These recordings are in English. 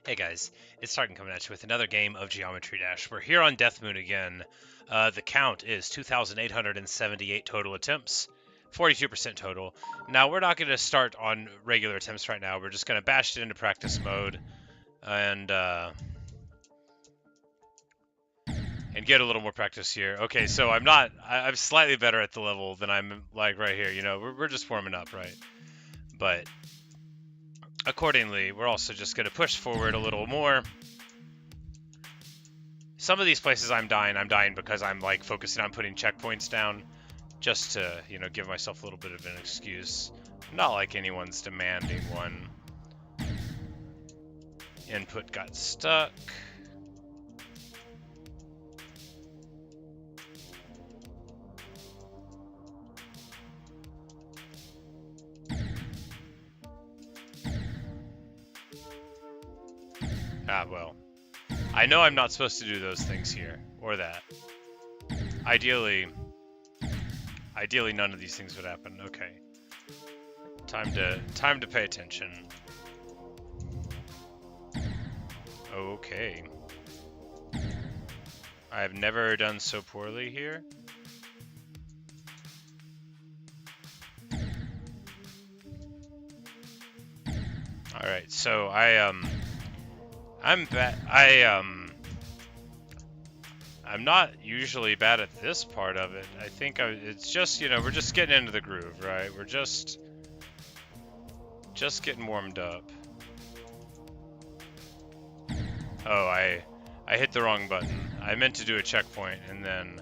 Hey guys, it's Tarkin coming at you with another game of Geometry Dash. We're here on Death Moon again. The count is 2,878 total attempts, 42% total. Now we're not going to start on regular attempts right now. We're just going to bash it into practice mode and get a little more practice here. Okay, so I'm slightly better at the level than I'm like right here. You know, we're just warming up, right? But accordingly, we're also just going to push forward a little more. Some of these places I'm dying because I'm like focusing on putting checkpoints down just to, you know, give myself a little bit of an excuse. Not like anyone's demanding one. Input got stuck. Ah, well. I know I'm not supposed to do those things here, or that. Ideally, none of these things would happen. Okay. Time to pay attention. Okay. I have never done so poorly here. All right, so I'm bad. I'm not usually bad at this part of it. I think it's just, you know, we're just getting into the groove, right? We're just getting warmed up. Oh, I hit the wrong button. I meant to do a checkpoint and then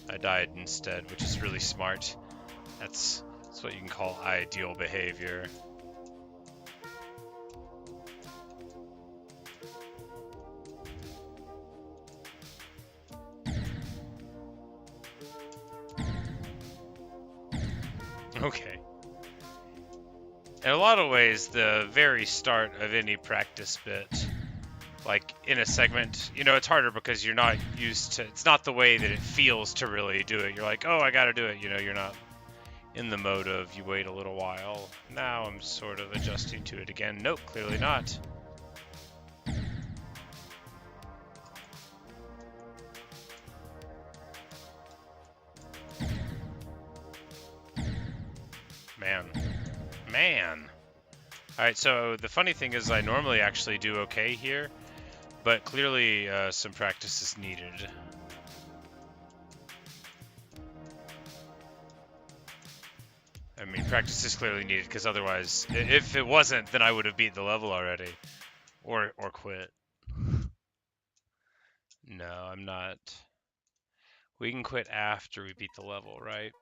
I died instead, which is really smart. That's what you can call ideal behavior. Okay. In a lot of ways, the very start of any practice bit, like in a segment, you know, it's harder because you're not used to, it's not the way that it feels to really do it. You're like, oh, I gotta do it. You know, you're not in the mode of you wait a little while. Now I'm sort of adjusting to it again. Nope, clearly not. Man. Alright, so the funny thing is I normally actually do okay here, but clearly some practice is needed. I mean, practice is clearly needed because otherwise, if it wasn't, then I would have beat the level already. Or quit. No, I'm not. We can quit after we beat the level, right?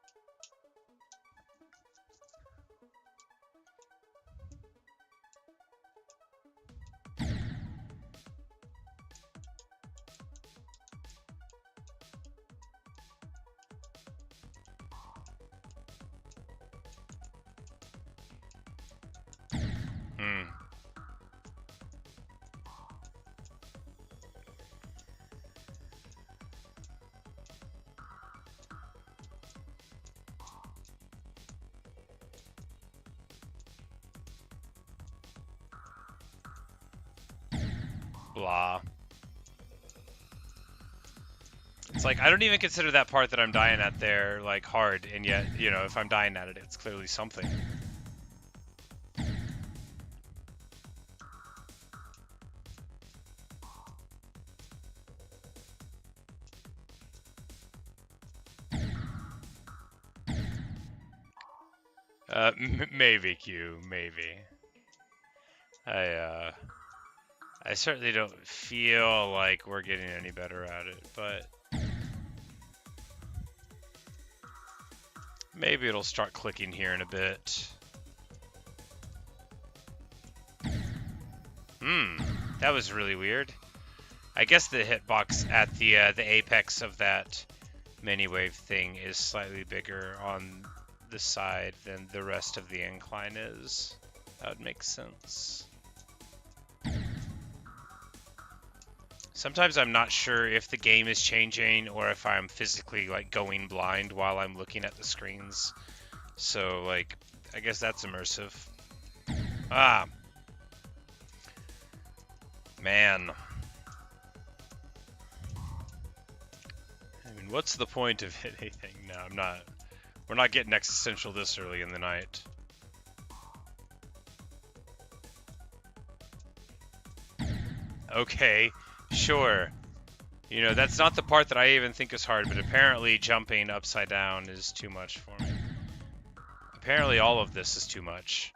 Hmm. Blah. It's like, I don't even consider that part that I'm dying at there, like, hard, and yet, you know, if I'm dying at it, it's clearly something. Maybe, Q, maybe. I certainly don't feel like we're getting any better at it, but maybe it'll start clicking here in a bit. That was really weird. I guess the hitbox at the apex of that mini wave thing is slightly bigger on the side than the rest of the incline is. That would make sense. Sometimes I'm not sure if the game is changing or if I'm physically like going blind while I'm looking at the screens. So like, I guess that's immersive. Ah. Man. I mean, what's the point of anything? No, I'm not. We're not getting existential this early in the night. Okay, sure. You know, that's not the part that I even think is hard, but apparently jumping upside down is too much for me. Apparently all of this is too much.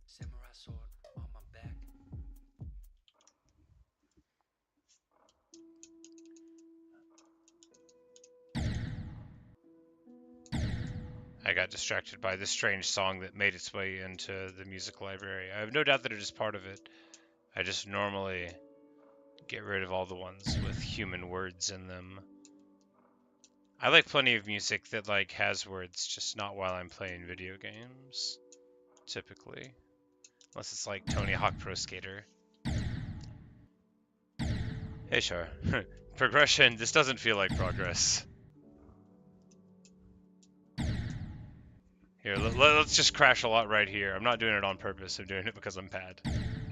Samurai sword on my back. I got distracted by this strange song that made its way into the music library. I have no doubt that it is part of it. I just normally get rid of all the ones with human words in them. I like plenty of music that like has words, just not while I'm playing video games, typically. Unless it's like Tony Hawk Pro Skater. Hey, sure. Progression, this doesn't feel like progress. Here, let's just crash a lot right here. I'm not doing it on purpose, I'm doing it because I'm bad.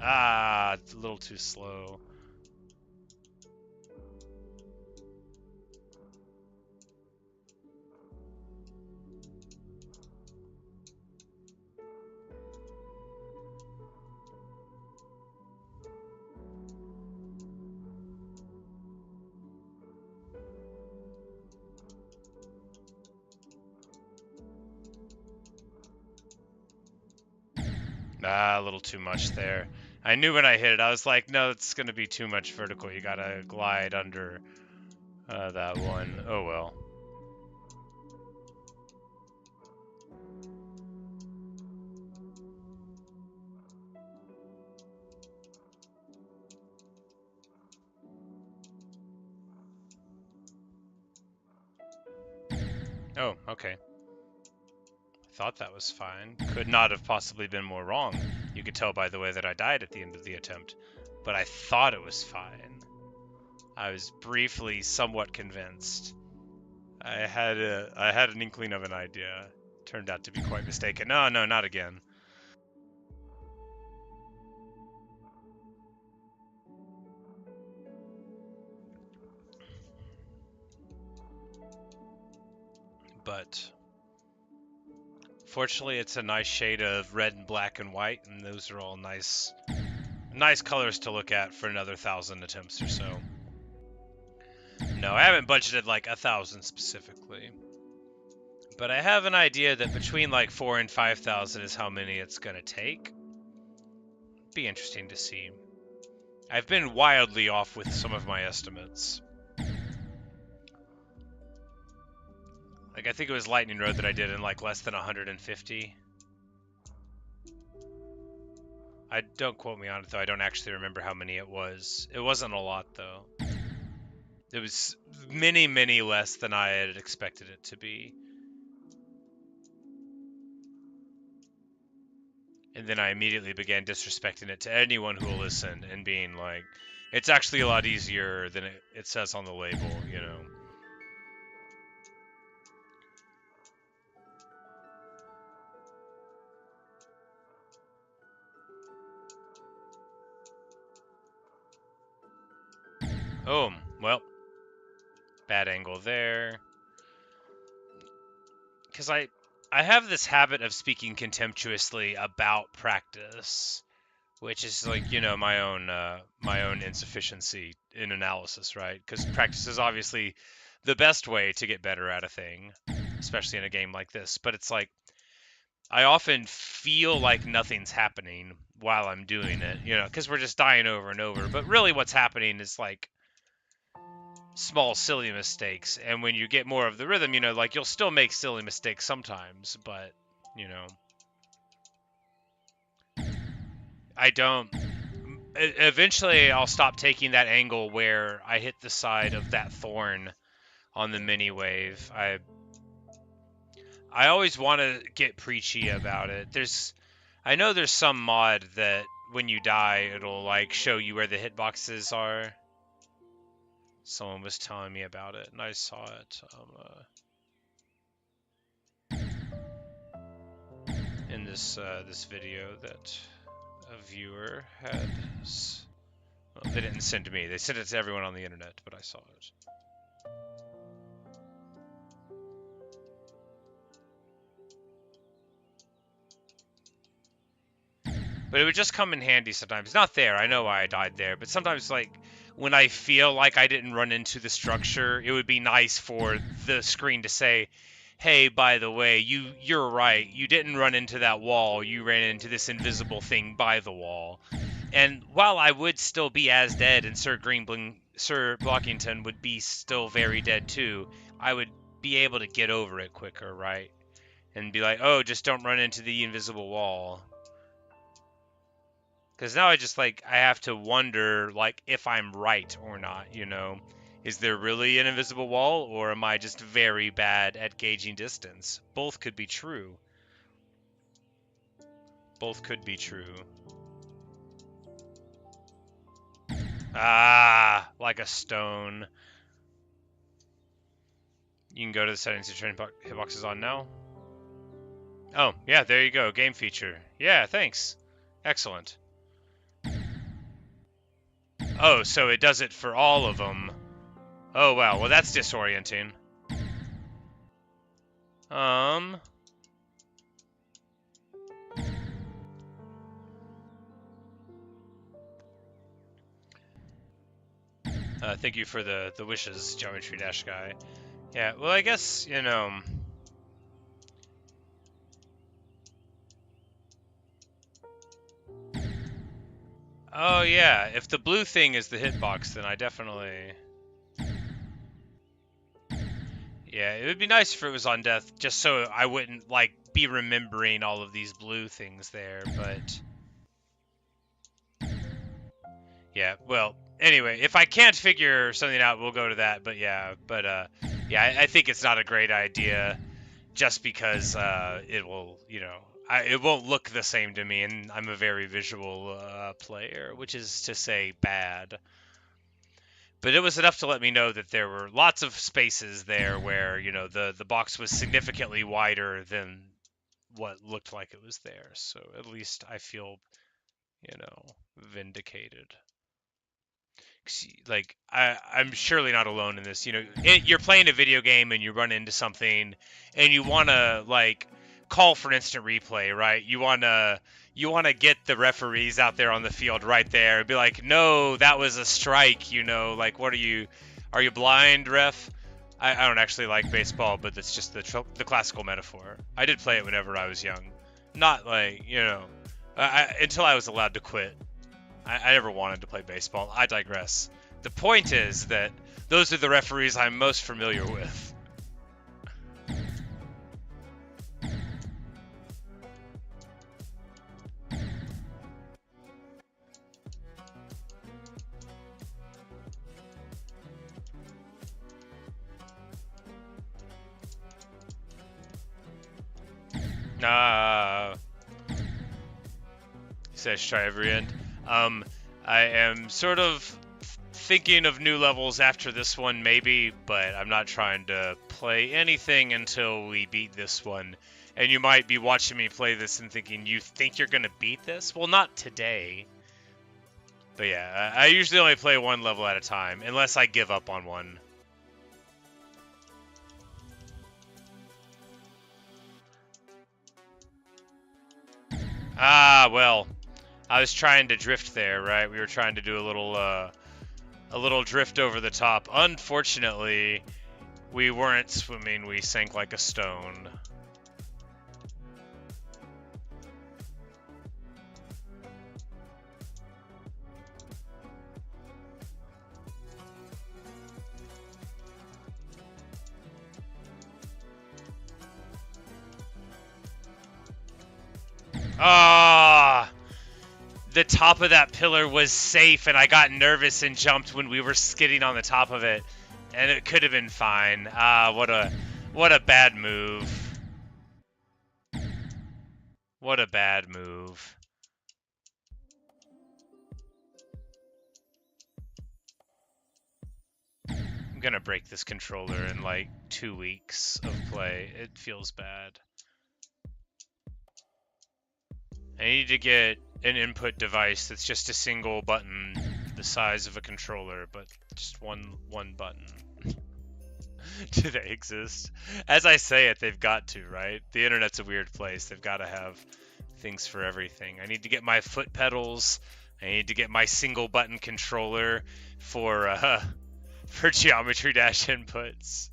Ah, it's a little too slow. Ah, a little too much there. I knew when I hit it, I was like, no, it's going to be too much vertical. You gotta glide under that one. Oh well. Oh, okay. Thought that was fine. Could not have possibly been more wrong. You could tell by the way that I died at the end of the attempt. But I thought it was fine. I was briefly somewhat convinced. I had an inkling of an idea. Turned out to be quite mistaken. No, not again. But fortunately, it's a nice shade of red and black and white, and those are all nice colors to look at for another 1,000 attempts or so. No, I haven't budgeted like 1,000 specifically. But I have an idea that between like 4 and 5,000 is how many it's gonna take. Be interesting to see. I've been wildly off with some of my estimates. Like I think it was Lightning Road that I did in like less than 150. I don't quote me on it though. I don't actually remember how many it was. It wasn't a lot though. It was many less than I had expected it to be. And then I immediately began disrespecting it to anyone who will listen and being like, it's actually a lot easier than it says on the label, you know. Oh, well, bad angle there. Because I have this habit of speaking contemptuously about practice, which is like, you know, my own insufficiency in analysis, right? Because practice is obviously the best way to get better at a thing, especially in a game like this. But it's like I often feel like nothing's happening while I'm doing it, you know, because we're just dying over and over. But really, what's happening is like small silly mistakes, and when you get more of the rhythm, you know, like you'll still make silly mistakes sometimes, but you know, I don't. Eventually, I'll stop taking that angle where I hit the side of that thorn on the mini wave. I always want to get preachy about it. I know there's some mod that when you die, it'll like show you where the hitboxes are. Someone was telling me about it, and I saw it in this this video that a viewer had. Well, they didn't send to me. They sent it to everyone on the internet, but I saw it. But it would just come in handy sometimes. Not there, I know why I died there, but sometimes, like, when I feel like I didn't run into the structure, it would be nice for the screen to say, hey, by the way, you're right, you didn't run into that wall, you ran into this invisible thing by the wall. And while I would still be as dead, and Sir Blockington would be still very dead too, I would be able to get over it quicker, right? And be like, oh, just don't run into the invisible wall. Because now I have to wonder, like, if I'm right or not, you know? Is there really an invisible wall, or am I just very bad at gauging distance? Both could be true. Both could be true. Ah, like a stone. You can go to the settings to turn hitboxes on now. Oh, yeah, there you go. Game feature. Yeah, thanks. Excellent. Oh, so it does it for all of them. Oh, wow. Well, that's disorienting. Thank you for the wishes, Geometry Dash guy. Yeah, well, I guess, you know... Oh, yeah, if the blue thing is the hitbox, then I definitely... Yeah, it would be nice if it was on death, just so I wouldn't, like, be remembering all of these blue things there, but... Yeah, well, anyway, if I can't figure something out, we'll go to that, but yeah, yeah, I think it's not a great idea, just because it will, you know, it won't look the same to me, and I'm a very visual player, which is to say bad. But it was enough to let me know that there were lots of spaces there where, you know, the box was significantly wider than what looked like it was there. So at least I feel, you know, vindicated. Like, I'm surely not alone in this. You know, you're playing a video game and you run into something and you want to, like, call for instant replay, right? You want to get the referees out there on the field right there and be like, no, that was a strike, you know, like, what are you blind, ref? I don't actually like baseball, but that's just the classical metaphor. I did play it whenever I was young. Not like, you know, until I was allowed to quit. I never wanted to play baseball. I digress. The point is that those are the referees I'm most familiar with. Says try every end. I am sort of thinking of new levels after this one, maybe, but I'm not trying to play anything until we beat this one. And you might be watching me play this and thinking, you think you're gonna beat this? Well, not today. But yeah, I usually only play one level at a time, unless I give up on one. Ah, well, I was trying to drift there, right? We were trying to do a little drift over the top. Unfortunately, we weren't swimming, we sank like a stone. Ah! The top of that pillar was safe, and I got nervous and jumped when we were skidding on the top of it, and it could have been fine. Ah, what a bad move. What a bad move. I'm gonna break this controller in like 2 weeks of play. It feels bad. I need to get an input device that's just a single button the size of a controller, but just one button. Do they exist? As I say it, they've got to, right? The internet's a weird place. They've got to have things for everything. I need to get my foot pedals. I need to get my single button controller for Geometry Dash inputs.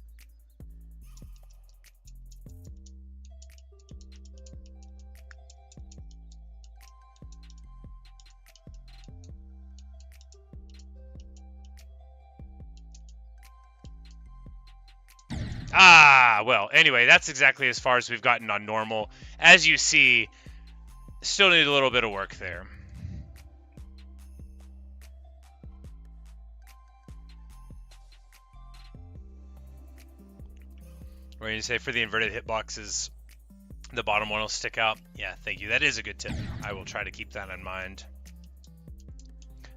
Ah, well, anyway, that's exactly as far as we've gotten on normal. As you see, still need a little bit of work there. What do you say for the inverted hitboxes? The bottom one will stick out. Yeah, thank you. That is a good tip. I will try to keep that in mind.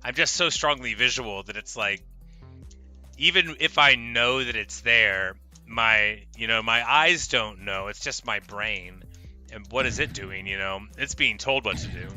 I'm just so strongly visual that it's like, even if I know that it's there, my eyes don't know. It's just my brain. And what is it doing, It's being told what to do.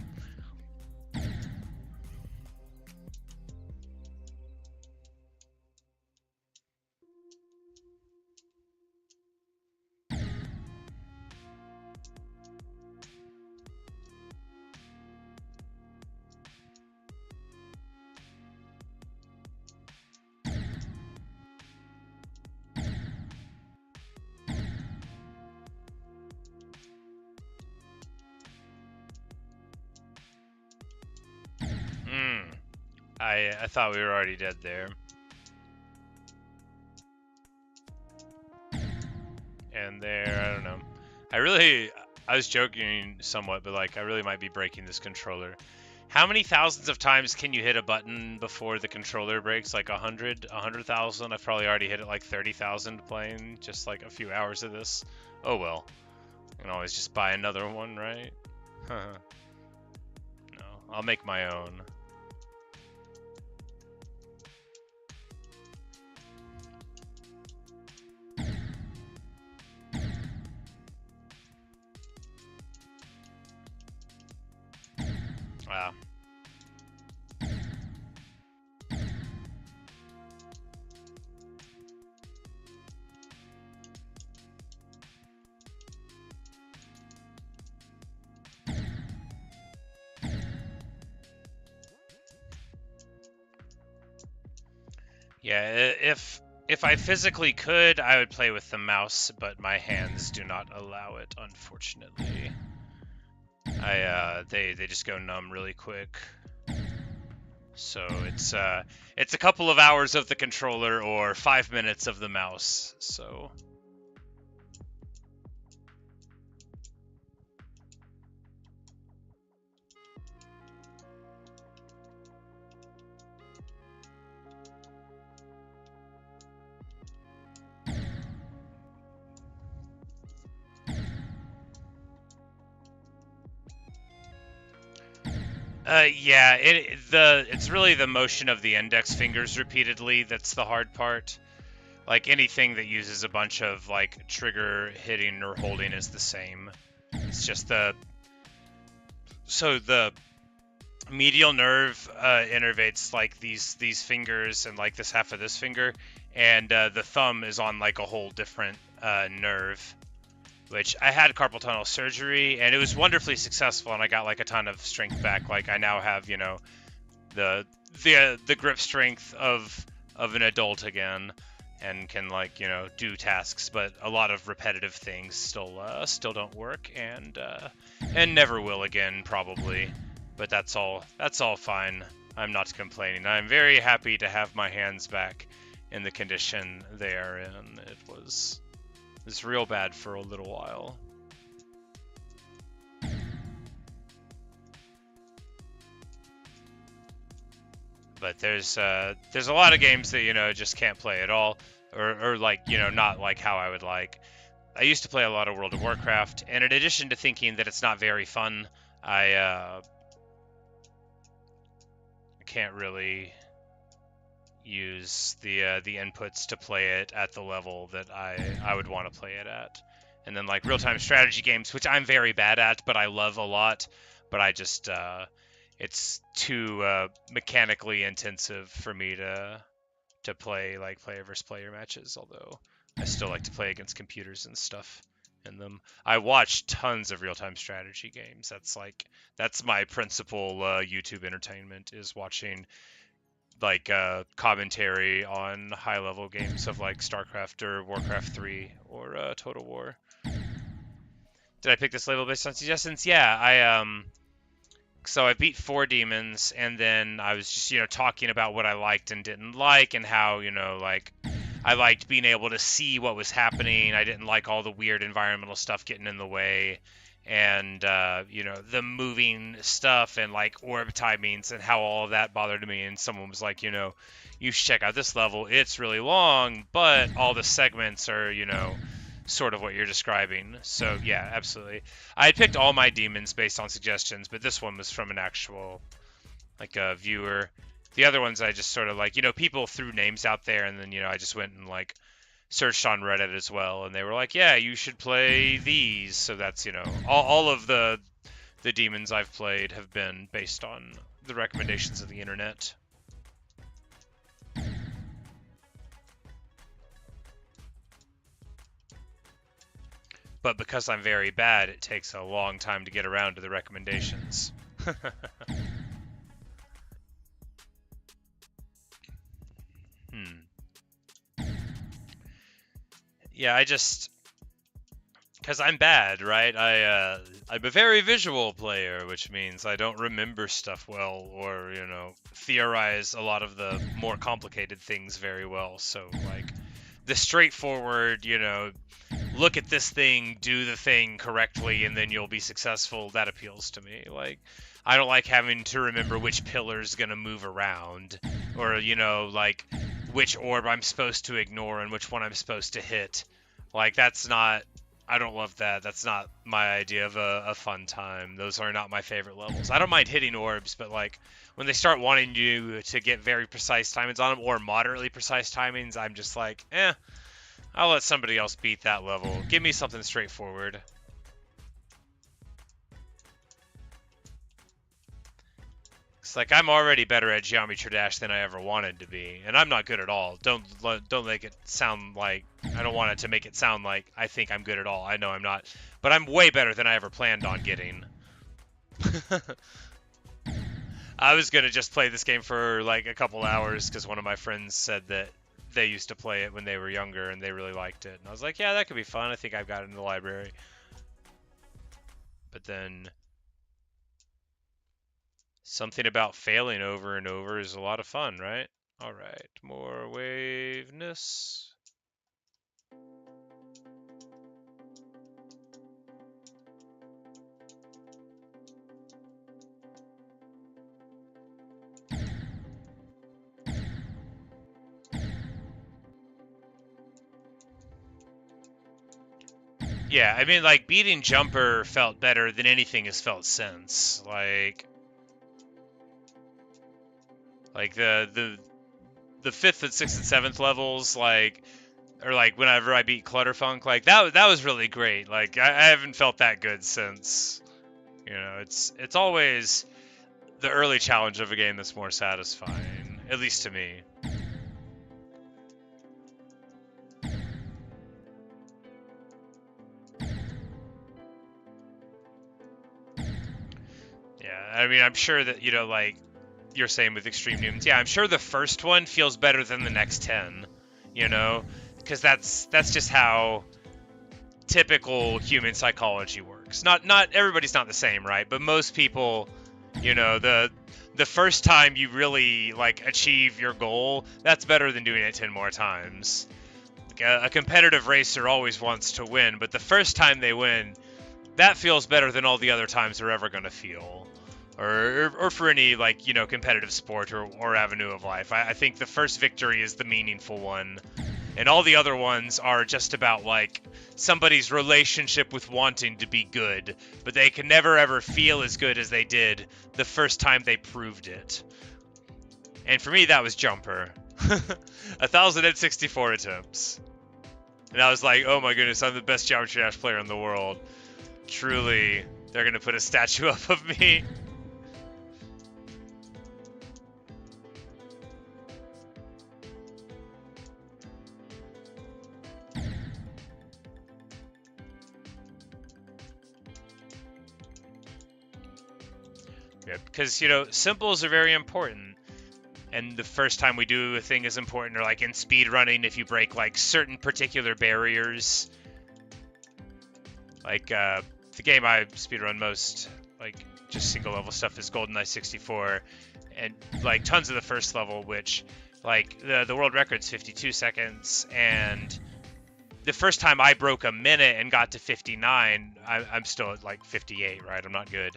I thought we were already dead there. And there, I don't know. I was joking somewhat, but like, I really might be breaking this controller. How many thousands of times can you hit a button before the controller breaks? Like 100, 100,000? I've probably already hit it like 30,000 playing just like a few hours of this. Oh well. You can always just buy another one, right? No, I'll make my own. Wow. Yeah, if I physically could, I would play with the mouse, but my hands do not allow it, unfortunately. They just go numb really quick. So it's a couple of hours of the controller or 5 minutes of the mouse. So yeah, it's really the motion of the index fingers repeatedly that's the hard part. Like anything that uses a bunch of like trigger hitting or holding is the same. It's just the medial nerve innervates like these fingers and like this half of this finger, and the thumb is on like a whole different nerve. Which I had carpal tunnel surgery, and it was wonderfully successful, and I got like a ton of strength back. Like I now have, the grip strength of an adult again, and can like do tasks. But a lot of repetitive things still don't work, and never will again probably. But that's all fine. I'm not complaining. I'm very happy to have my hands back in the condition they are in. It was real bad for a little while. But there's a lot of games that just can't play at all, or like not like how I would like. I used to play a lot of World of Warcraft, and in addition to thinking that it's not very fun, I can't really use the inputs to play it at the level that I would want to play it at. And then like real-time strategy games, which I'm very bad at, but I love a lot, but I just it's too mechanically intensive for me to play like player versus player matches, although I still like to play against computers and stuff in them. I watch tons of real-time strategy games. That's my principal YouTube entertainment, is watching like commentary on high-level games of like StarCraft or Warcraft 3 or Total War. Did I pick this label based on suggestions? Yeah, so I beat 4 demons, and then I was just, talking about what I liked and didn't like, and how, like, I liked being able to see what was happening. I didn't like all the weird environmental stuff getting in the way, and, the moving stuff and, like, orb timings and how all of that bothered me. And someone was like, you should check out this level. It's really long, but all the segments are, sort of what you're describing. So yeah, absolutely. I had picked all my demons based on suggestions, but this one was from an actual like a viewer. The other ones I just sort of like, people threw names out there, and then I just went and like searched on Reddit as well, and they were like, yeah, you should play these. So that's all of the demons I've played have been based on the recommendations of the internet. But because I'm very bad, it takes a long time to get around to the recommendations. Yeah, because I'm bad, right? I'm a very visual player, which means I don't remember stuff well, or theorize a lot of the more complicated things very well. So like the straightforward, look at this thing, do the thing correctly, and then you'll be successful, that appeals to me. Like, I don't like having to remember which pillar's gonna move around, or like which orb I'm supposed to ignore and which one I'm supposed to hit. Like, I don't love that. That's not my idea of a fun time. Those are not my favorite levels. I don't mind hitting orbs, but like when they start wanting you to get very precise timings on them, or moderately precise timings, I'm just like, I'll let somebody else beat that level. Give me something straightforward. It's like I'm already better at Geometry Dash than I ever wanted to be, and I'm not good at all. Don't make it sound like I don't want it to make it sound like I think I'm good at all. I know I'm not, but I'm way better than I ever planned on getting. I was gonna just play this game for like a couple hours because one of my friends said that they used to play it when they were younger and they really liked it, and I was like, yeah, that could be fun. I think I've got it in the library. But then something about failing over and over is a lot of fun, right? All right, more waveness. Yeah, I mean, like, beating Jumper felt better than anything has felt since. Like the 5th and 6th and 7th levels, like, or like whenever I beat Clutterfunk, like that was really great. Like I haven't felt that good since. It's always the early challenge of a game that's more satisfying, at least to me. Yeah, I mean, I'm sure that, like you're saying with Extreme Newtons, yeah, I'm sure the first one feels better than the next 10, because that's just how typical human psychology works. Not everybody's not the same, right? But most people, the first time you really like achieve your goal, that's better than doing it 10 more times. Like a competitive racer always wants to win, but the first time they win, that feels better than all the other times they're ever going to feel. Or for any, like, competitive sport or avenue of life. I think the first victory is the meaningful one. And all the other ones are just about, like, somebody's relationship with wanting to be good, but they can never ever feel as good as they did the first time they proved it. And for me, that was Jumper. 1,064 attempts. And I was like, oh my goodness, I'm the best Geometry Dash player in the world. Truly, they're going to put a statue up of me. Yeah, because, you know, symbols are very important. And the first time we do a thing is important, or like in speedrunning, if you break like certain particular barriers. Like the game I speedrun most, like just single level stuff, is GoldenEye 64, and like tons of the first level, which like the world record's 52 seconds, and the first time I broke a minute and got to 59, I'm still at like 58, right? I'm not good.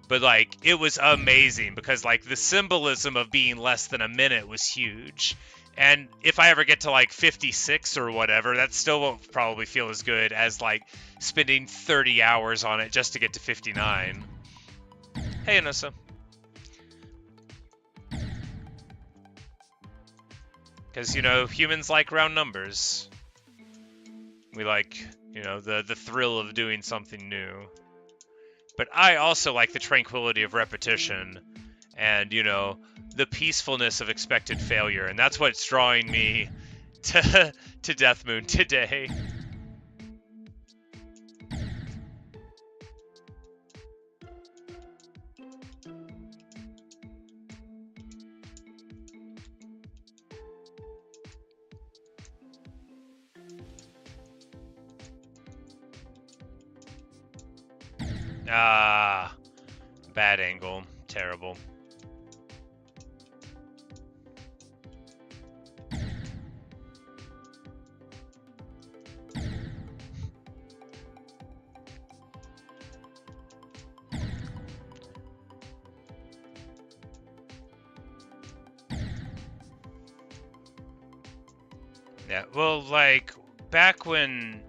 But like it was amazing because like the symbolism of being less than a minute was huge. And if I ever get to like 56 or whatever, that still won't probably feel as good as like spending 30 hours on it just to get to 59. Hey, Anissa. Because, you know, humans like round numbers. We like, you know, the thrill of doing something new. But I also like the tranquility of repetition and, you know, the peacefulness of expected failure. And that's what's drawing me to Death Moon today. Ah, bad angle. Terrible. Yeah, well, like, back when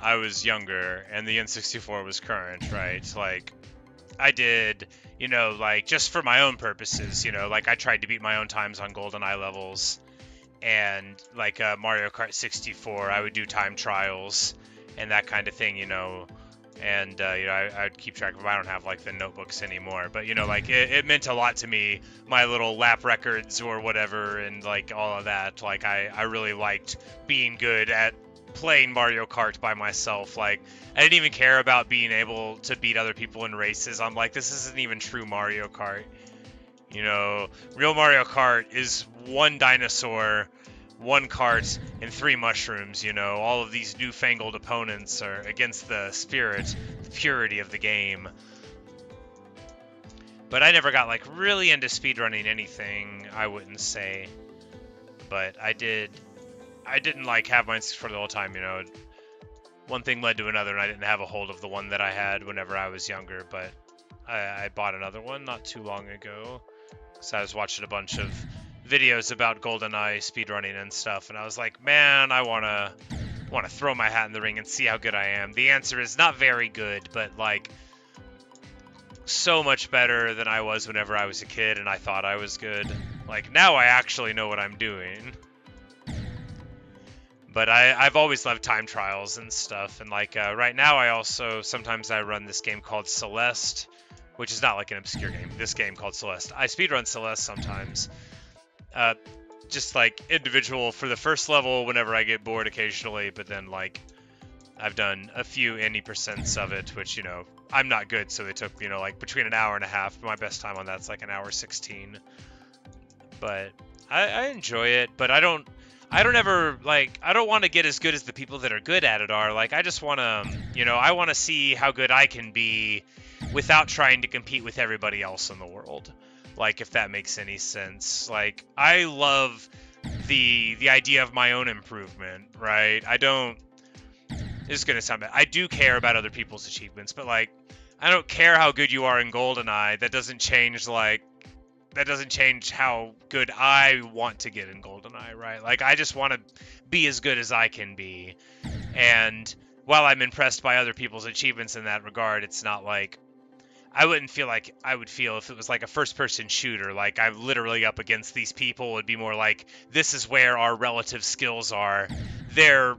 I was younger and the N64 was current, right? Like, I did, you know, like, just for my own purposes, you know, like, I tried to beat my own times on GoldenEye levels, and, like, Mario Kart 64, I would do time trials and that kind of thing, you know, and, you know, I'd keep track of them. I don't have, like, the notebooks anymore, but, you know, like, it meant a lot to me, my little lap records or whatever, and, like, all of that. Like, I really liked being good at playing Mario Kart by myself. Like, I didn't even care about being able to beat other people in races. I'm like, this isn't even true Mario Kart. You know, real Mario Kart is one dinosaur, one cart, and 3 mushrooms. You know, all of these newfangled opponents are against the spirit, the purity of the game. But I never got, like, really into speedrunning anything, I wouldn't say. But I didn't, like, have mine for the whole time, you know. One thing led to another, and I didn't have a hold of the one that I had whenever I was younger, but I bought another one not too long ago. So I was watching a bunch of videos about GoldenEye speedrunning and stuff, and I was like, man, I wanna throw my hat in the ring and see how good I am. The answer is not very good, but, like, so much better than I was whenever I was a kid and I thought I was good. Like, now I actually know what I'm doing. But I've always loved time trials and stuff, and, like, right now I also, sometimes I run this game called Celeste, which is not like an obscure game, this game called Celeste. I speedrun Celeste sometimes. Just, like, individual for the first level whenever I get bored occasionally, but then, like, I've done a few any percents of it, which, you know, I'm not good, so they took, you know, like, between an hour and a half. My best time on that's, like, an hour 16. But I enjoy it, but I don't ever, like, I don't want to get as good as the people that are good at it are. Like, I just want to, you know, I want to see how good I can be without trying to compete with everybody else in the world. Like, if that makes any sense. Like, I love the idea of my own improvement, right? I don't, this is going to sound bad. I do care about other people's achievements, but, like, I don't care how good you are in GoldenEye. That doesn't change, like, that doesn't change how good I want to get in GoldenEye, right? Like, I just want to be as good as I can be. And while I'm impressed by other people's achievements in that regard, it's not like I wouldn't feel like I would feel if it was like a first-person shooter. Like, I'm literally up against these people. It'd be more like, this is where our relative skills are. Their,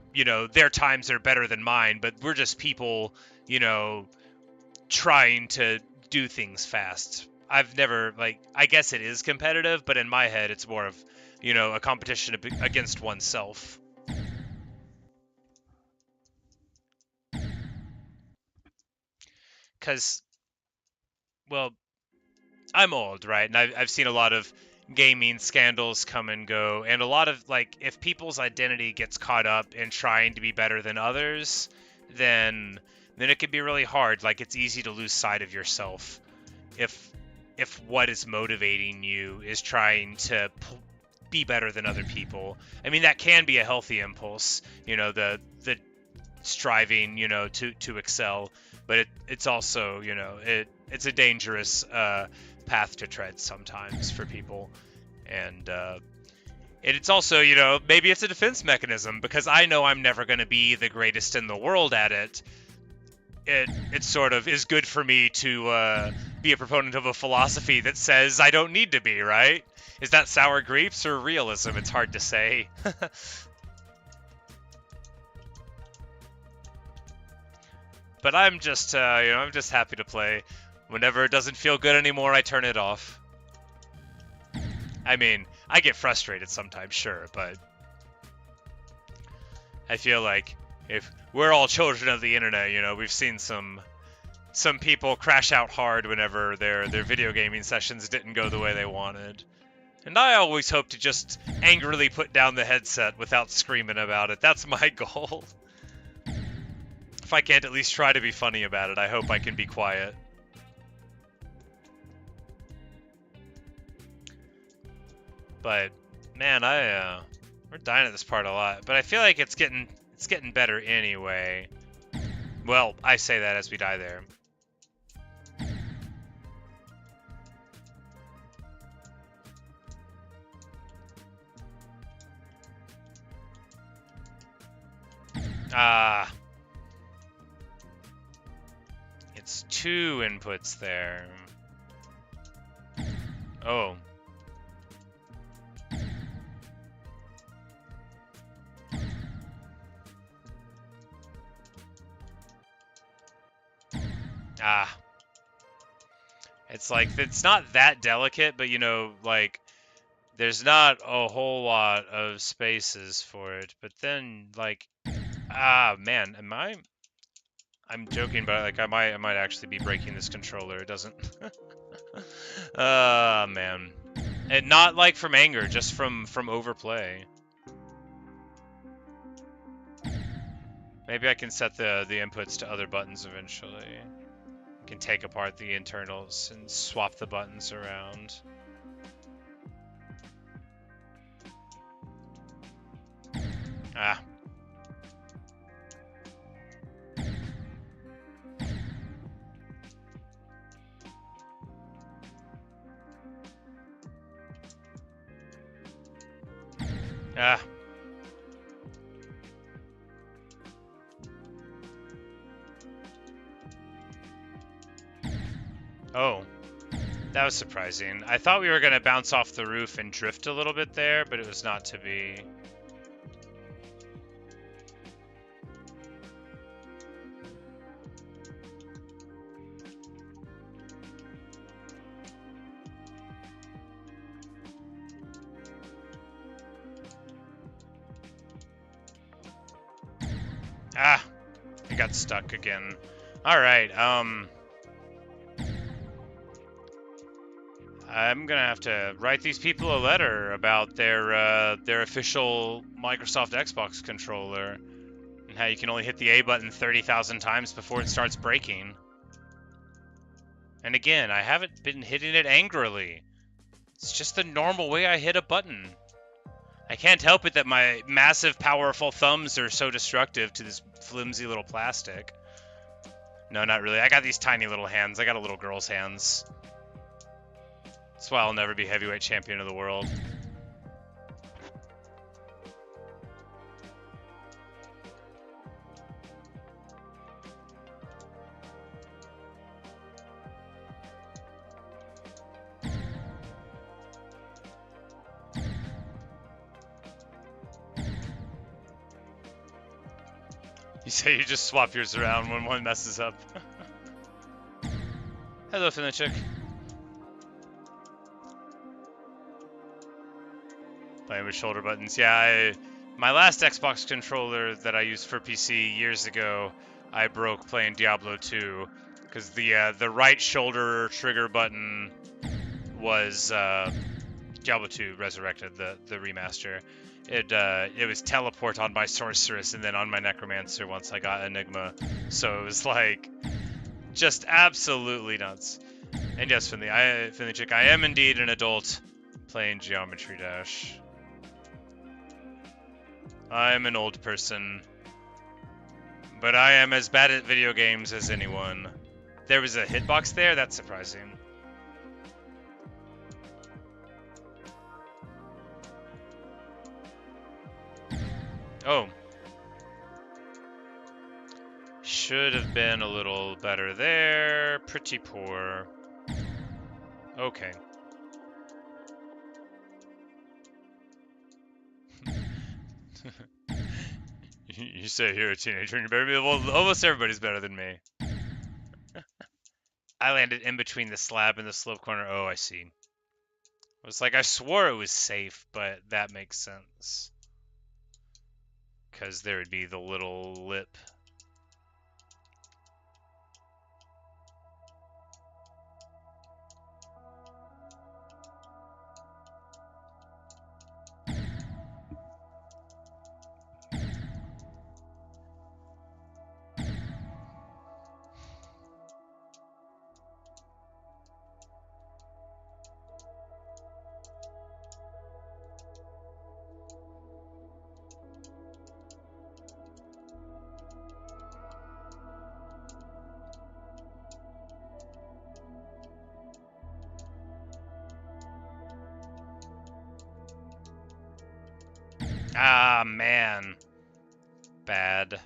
their times are better than mine, but we're just people, trying to do things fast. I've never, like, I guess it is competitive, but in my head, it's more of, a competition against oneself. Because, well, I'm old, right? And I've seen a lot of gaming scandals come and go, and a lot of, like, if people's identity gets caught up in trying to be better than others, then it can be really hard. Like, it's easy to lose sight of yourself if what is motivating you is trying to be better than other people. I mean, that can be a healthy impulse, the striving, to excel, but it's also, it's a dangerous path to tread sometimes for people. And it's also, maybe it's a defense mechanism, because I know I'm never going to be the greatest in the world at it. It sort of is good for me to be a proponent of a philosophy that says I don't need to be, right? Is that sour grapes or realism? It's hard to say. But I'm just, I'm just happy to play. Whenever it doesn't feel good anymore, I turn it off. I mean, I get frustrated sometimes, sure, but I feel like if we're all children of the internet, we've seen some people crash out hard whenever their video gaming sessions didn't go the way they wanted. And I always hope to just angrily put down the headset without screaming about it. That's my goal. If I can't at least try to be funny about it, I hope I can be quiet. But man, we're dying at this part a lot. But I feel like it's getting better anyway. Well, I say that as we die there. It's 2 inputs there. Oh. It's like, it's not that delicate, but like, there's not a whole lot of spaces for it. But then, like, man, I'm joking, but like, I might actually be breaking this controller. It doesn't. Man. And not like from anger, just from overplay. Maybe I can set the inputs to other buttons eventually. I can take apart the internals and swap the buttons around. Oh, that was surprising. I thought we were going to bounce off the roof and drift a little bit there, but it was not to be. I got stuck again. All right, I'm gonna have to write these people a letter about their official Microsoft Xbox controller and how you can only hit the A button 30,000 times before it starts breaking. And again, I haven't been hitting it angrily. It's just the normal way I hit a button. I can't help it that my massive, powerful thumbs are so destructive to this flimsy little plastic. No, not really. I got these tiny little hands. I got a little girl's hands. That's why I'll never be heavyweight champion of the world. You say you just swap yours around when one messes up. Hello, Finlichuk. Playing with shoulder buttons. Yeah, my last Xbox controller that I used for PC years ago, I broke playing Diablo 2 because the right shoulder trigger button was Diablo 2 Resurrected, the remaster. It was teleport on my sorceress and then on my necromancer once I got Enigma. So it was like just absolutely nuts. And yes, Finley Chick, I am indeed an adult playing Geometry Dash. I'm an old person, but I am as bad at video games as anyone. There was a hitbox there? That's surprising. Oh. Should have been a little better there. Pretty poor. Okay. You say you're a teenager and you're better. Well, almost everybody's better than me. I landed in between the slab and the slope corner. Oh, I see. I was like, I swore it was safe, but that makes sense. Because there would be the little lip. Ah, man. Bad.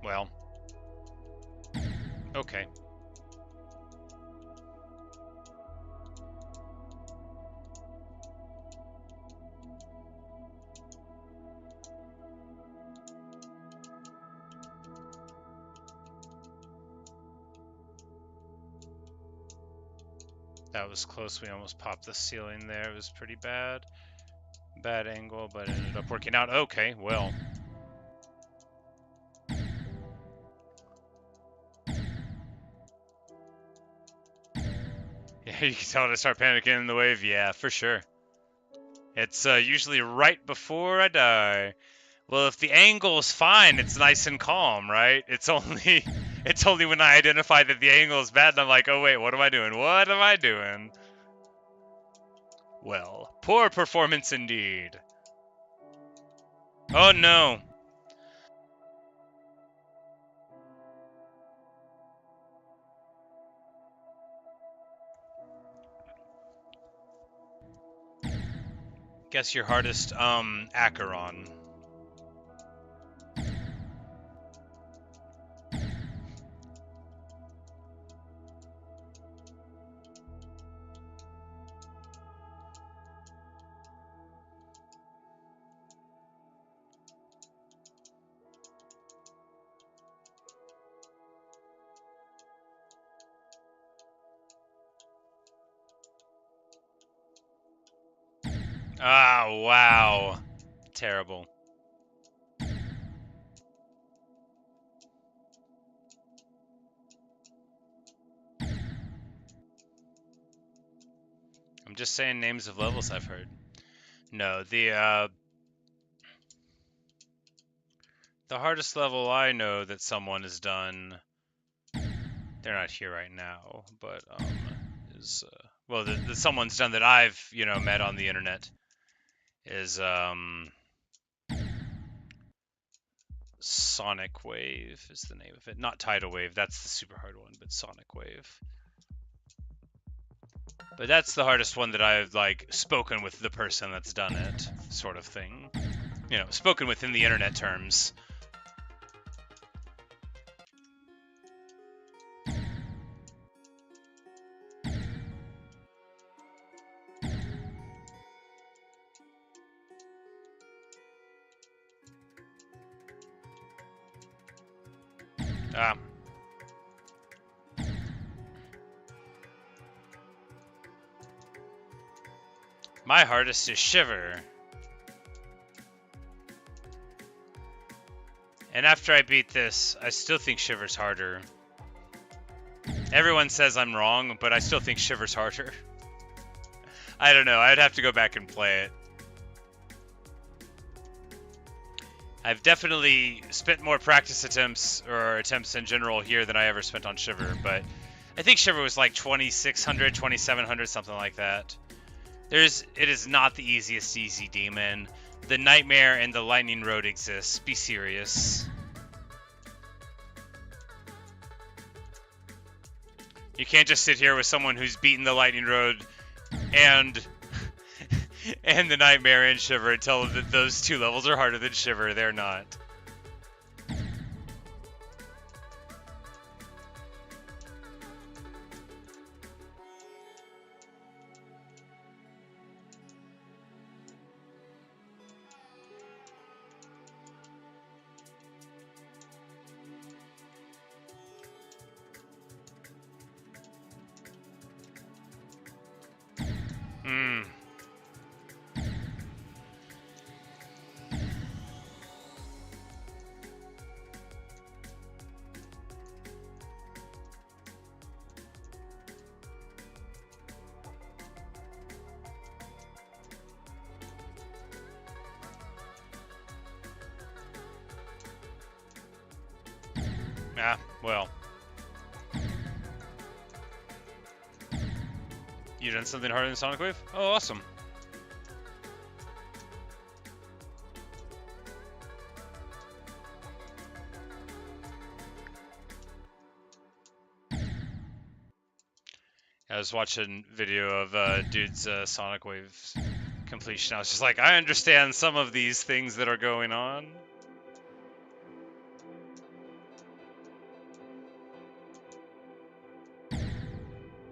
Well. Okay. That was close. We almost popped the ceiling there. It was pretty bad. Bad angle, but it ended up working out. Okay, well. Yeah, you can tell to start panicking in the wave. Yeah, for sure. It's usually right before I die. Well, if the angle's fine, it's nice and calm, right? It's only when I identify that the angle is bad and I'm like, oh wait, what am I doing? What am I doing? Well, poor performance indeed. Oh no. Guess your hardest, Acheron. Ah, wow. Terrible. I'm just saying names of levels I've heard. No, the hardest level I know that someone has done, they're not here right now, but is well, the someone's done that I've, you know, met on the internet is Sonic Wave is the name of it. Not Tidal Wave, that's the super hard one, but Sonic Wave. But that's the hardest one that I've, like, spoken with the person that's done it, sort of thing. You know, spoken with in the internet terms. Ah. My hardest is Shiver. And after I beat this, I still think Shiver's harder. Everyone says I'm wrong, but I still think Shiver's harder. I don't know, I'd have to go back and play it. I've definitely spent more practice attempts, or attempts in general here, than I ever spent on Shiver, but I think Shiver was like 2600, 2700, something like that. It is not the easiest easy demon. The Nightmare and the Lightning Road exists. Be serious. You can't just sit here with someone who's beaten the Lightning Road and and the Nightmare and Shiver and tell them that those two levels are harder than Shiver. They're not. Ah, well. You done something harder than Sonic Wave? Oh, awesome. I was watching video of dude's Sonic Wave completion. I was just like, I understand some of these things that are going on.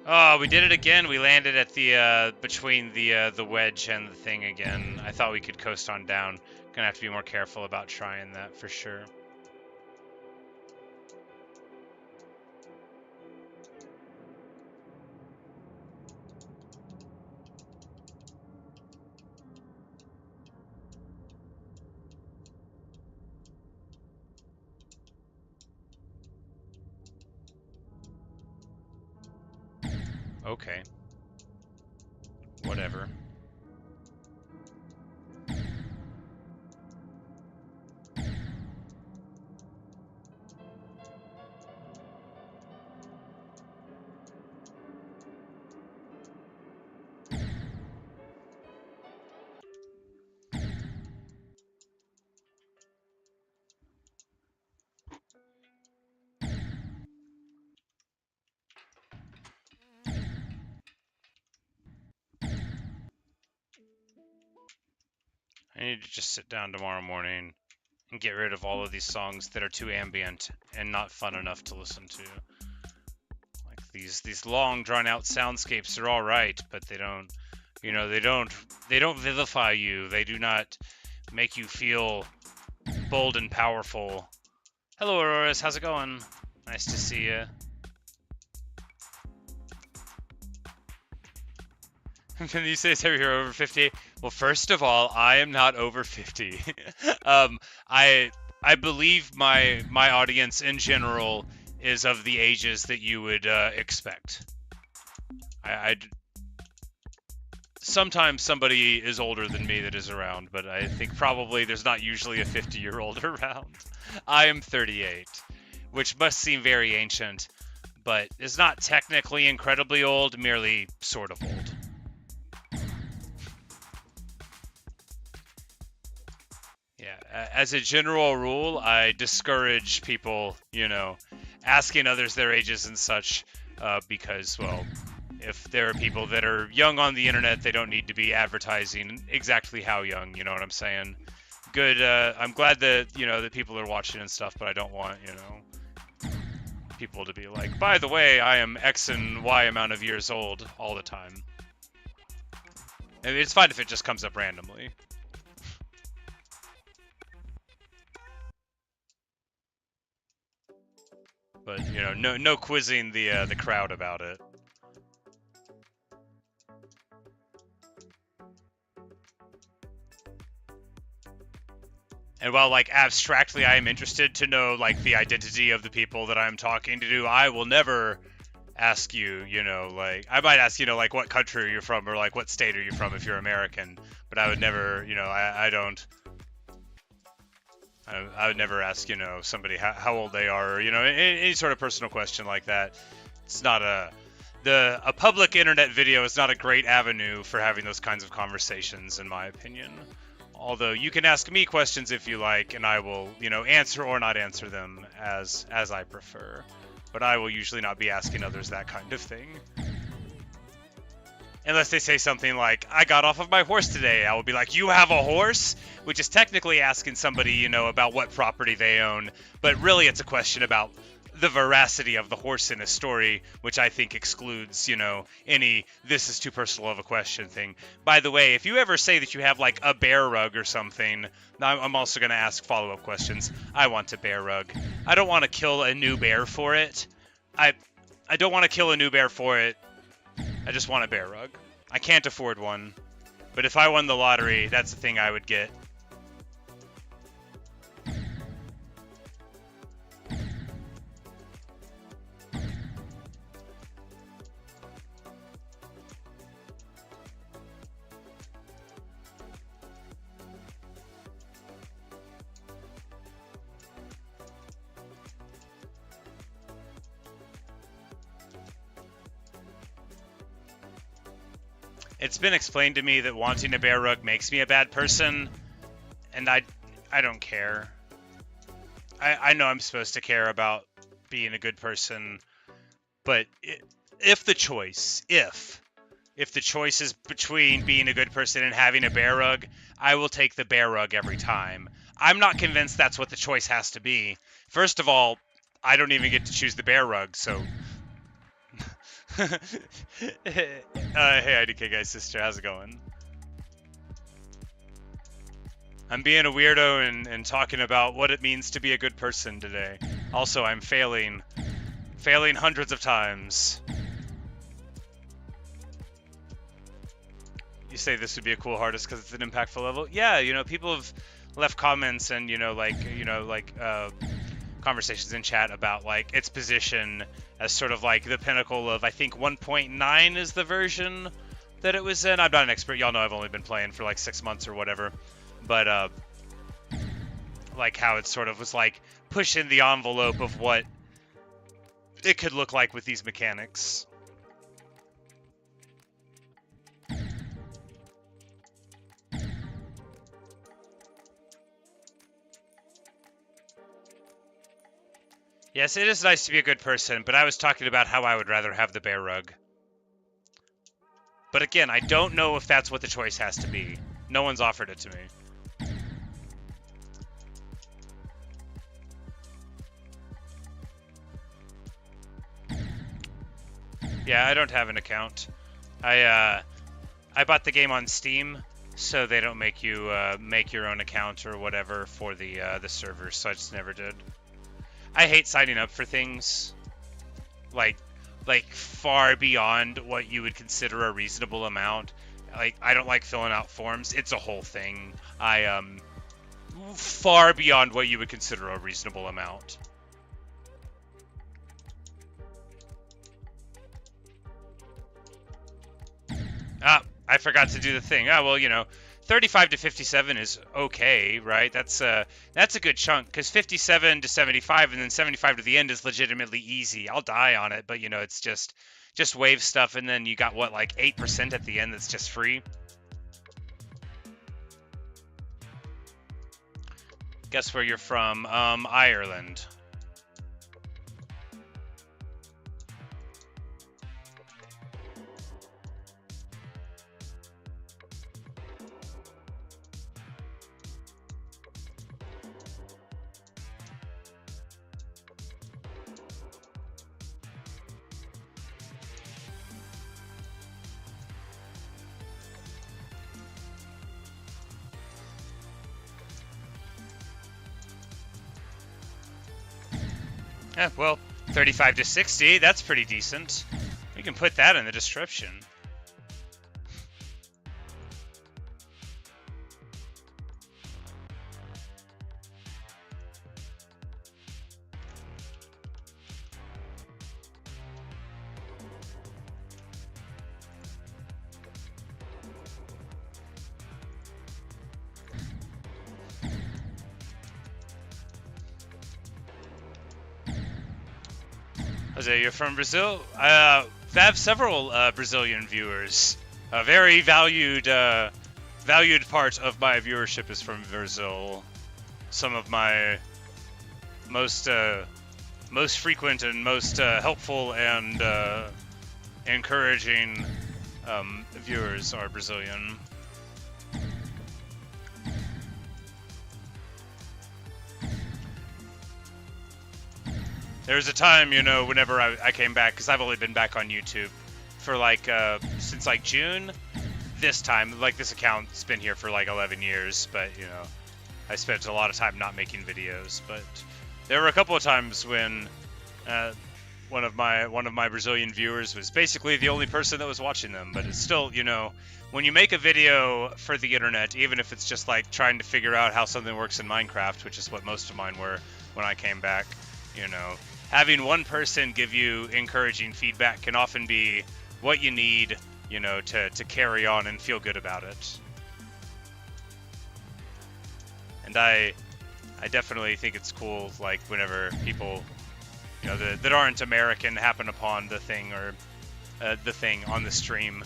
Oh, we did it again. We landed at the between the wedge and the thing again. I thought we could coast on down. Gonna have to be more careful about trying that for sure. Okay. Whatever. I need to just sit down tomorrow morning and get rid of all of these songs that are too ambient and not fun enough to listen to. Like these long drawn out soundscapes are all right, but they don't, you know, they don't vivify you. They do not make you feel bold and powerful. Hello, Auroras, how's it going? Nice to see you. Can you say you're over 50? Well, first of all, I am not over 50. I believe my audience in general is of the ages that you would expect. Sometimes somebody is older than me that is around, but I think probably there's not usually a 50-year-old around. I am 38, which must seem very ancient, but is not technically incredibly old, merely sort of old. Yeah, as a general rule, I discourage people, you know, asking others their ages and such, because, well, if there are people that are young on the internet, they don't need to be advertising exactly how young, you know what I'm saying? Good, I'm glad that, you know, that people are watching and stuff, but I don't want, you know, people to be like, by the way, I am X and Y amount of years old all the time. I mean, it's fine if it just comes up randomly. But, you know, no quizzing the crowd about it. And while, like, abstractly I am interested to know, like, the identity of the people that I'm talking to, I will never ask you, you know, like, I might ask, you know, like, what country are you from, or, like, what state are you from if you're American, but I would never, you know, I would never ask, you know, somebody how old they are, or, you know, any sort of personal question like that. It's not a public internet video is not a great avenue for having those kinds of conversations, in my opinion. Although you can ask me questions if you like, and I will, you know, answer or not answer them as I prefer. But I will usually not be asking others that kind of thing. Unless they say something like, I got off of my horse today. I will be like, you have a horse? Which is technically asking somebody, you know, about what property they own. But really it's a question about the veracity of the horse in a story, which I think excludes, you know, any this is too personal of a question thing. By the way, if you ever say that you have like a bear rug or something, I'm also going to ask follow-up questions. I want a bear rug. I don't want to kill a new bear for it. I don't want to kill a new bear for it. I just want a bear rug. I can't afford one. But if I won the lottery, that's the thing I would get. It's been explained to me that wanting a bear rug makes me a bad person, and I don't care. I know I'm supposed to care about being a good person, but if the choice is between being a good person and having a bear rug, I will take the bear rug every time. I'm not convinced that's what the choice has to be. First of all, I don't even get to choose the bear rug, so... Hey, IDK guy sister, how's it going? I'm being a weirdo and talking about what it means to be a good person today. Also, I'm failing hundreds of times. You say this would be a cool artist because it's an impactful level? Yeah, you know, people have left comments and, you know, like, conversations in chat about, like, its position as sort of, like, the pinnacle of, I think, 1.9 is the version that it was in. I'm not an expert. Y'all know I've only been playing for, like, 6 months or whatever. But, like, how it sort of was, like, pushing the envelope of what it could look like with these mechanics. Yes, it is nice to be a good person, but I was talking about how I would rather have the bear rug. But again, I don't know if that's what the choice has to be. No one's offered it to me. Yeah, I don't have an account. I bought the game on Steam, so they don't make you make your own account or whatever for the servers, so I just never did. I hate signing up for things like far beyond what you would consider a reasonable amount. Like, I don't like filling out forms. It's a whole thing. Far beyond what you would consider a reasonable amount. I forgot to do the thing. Well, you know, 35 to 57 is okay, right? That's a good chunk, because 57 to 75 and then 75 to the end is legitimately easy. I'll die on it, but, you know, it's just wave stuff, and then you got, what, like 8% at the end that's just free? Guess where you're from? Ireland. Yeah, well, 35 to 60, that's pretty decent. We can put that in the description. Jose, you're from Brazil? I have several Brazilian viewers. A very valued part of my viewership is from Brazil. Some of my most frequent and most helpful and encouraging viewers are Brazilian. There was a time, you know, whenever I came back, because I've only been back on YouTube for like since like June. This time, like this account's been here for like 11 years, but you know, I spent a lot of time not making videos. But there were a couple of times when one of my Brazilian viewers was basically the only person that was watching them. But it's still, you know, when you make a video for the internet, even if it's just like trying to figure out how something works in Minecraft, which is what most of mine were when I came back, you know, having one person give you encouraging feedback can often be what you need, you know, to carry on and feel good about it. And I definitely think it's cool, like, whenever people, you know, that aren't American happen upon the thing or the thing on the stream.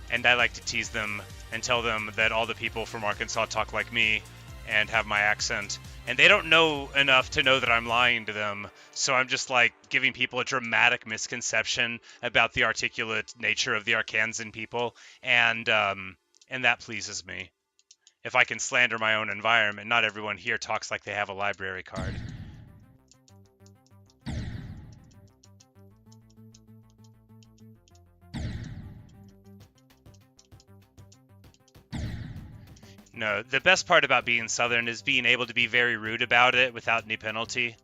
And I like to tease them and tell them that all the people from Arkansas talk like me and have my accent. And they don't know enough to know that I'm lying to them. So I'm just like giving people a dramatic misconception about the articulate nature of the Arkansan people. And that pleases me. If I can slander my own environment, not everyone here talks like they have a library card. No, the best part about being Southern is being able to be very rude about it without any penalty.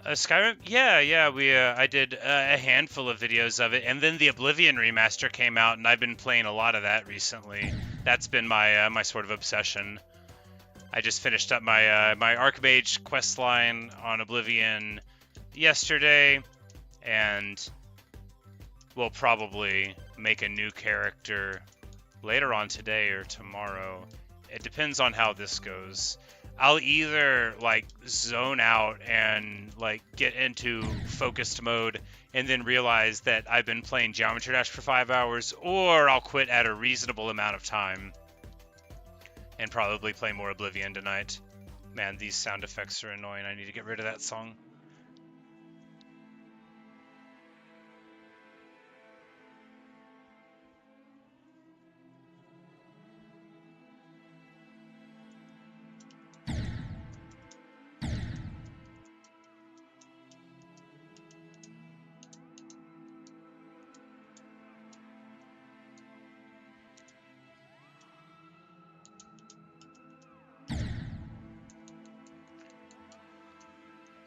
Skyrim? Yeah, I did a handful of videos of it, and then the Oblivion remaster came out, and I've been playing a lot of that recently. That's been my my sort of obsession. I just finished up my my Archmage questline on Oblivion yesterday, and we'll probably make a new character later on today or tomorrow. It depends on how this goes. I'll either like zone out and like get into focused mode and then realize that I've been playing Geometry Dash for 5 hours, or I'll quit at a reasonable amount of time and probably play more Oblivion tonight. Man, these sound effects are annoying. I need to get rid of that song.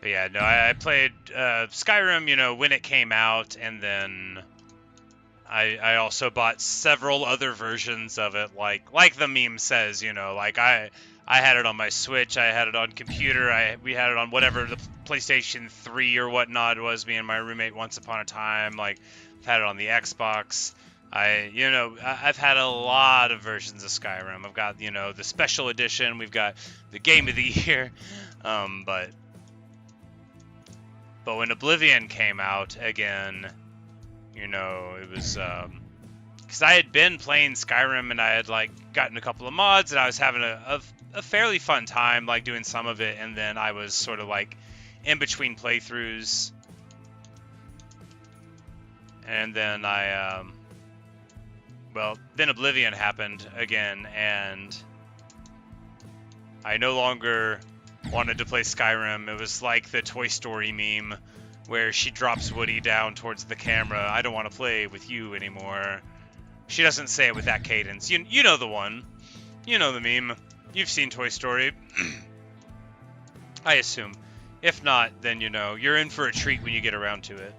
But yeah, no, I played Skyrim, you know, when it came out, and then I also bought several other versions of it, like the meme says, you know, like I I had it on my Switch. I had it on computer. We had it on whatever the PlayStation 3 or whatnot it was. Me and my roommate once upon a time. Like, I've had it on the Xbox. I've had a lot of versions of Skyrim. I've got, the special edition. We've got the game of the year. But when Oblivion came out again, it was, because I had been playing Skyrim and I had like gotten a couple of mods and I was having a fairly fun time like doing some of it, and then I was sort of like in between playthroughs, and then then Oblivion happened again, and I no longer wanted to play Skyrim. It was like the Toy Story meme where she drops Woody down towards the camera. I don't want to play with you anymore. She doesn't say it with that cadence. You know the one. You know the meme. You've seen Toy Story. I assume. If not, then you're in for a treat when you get around to it.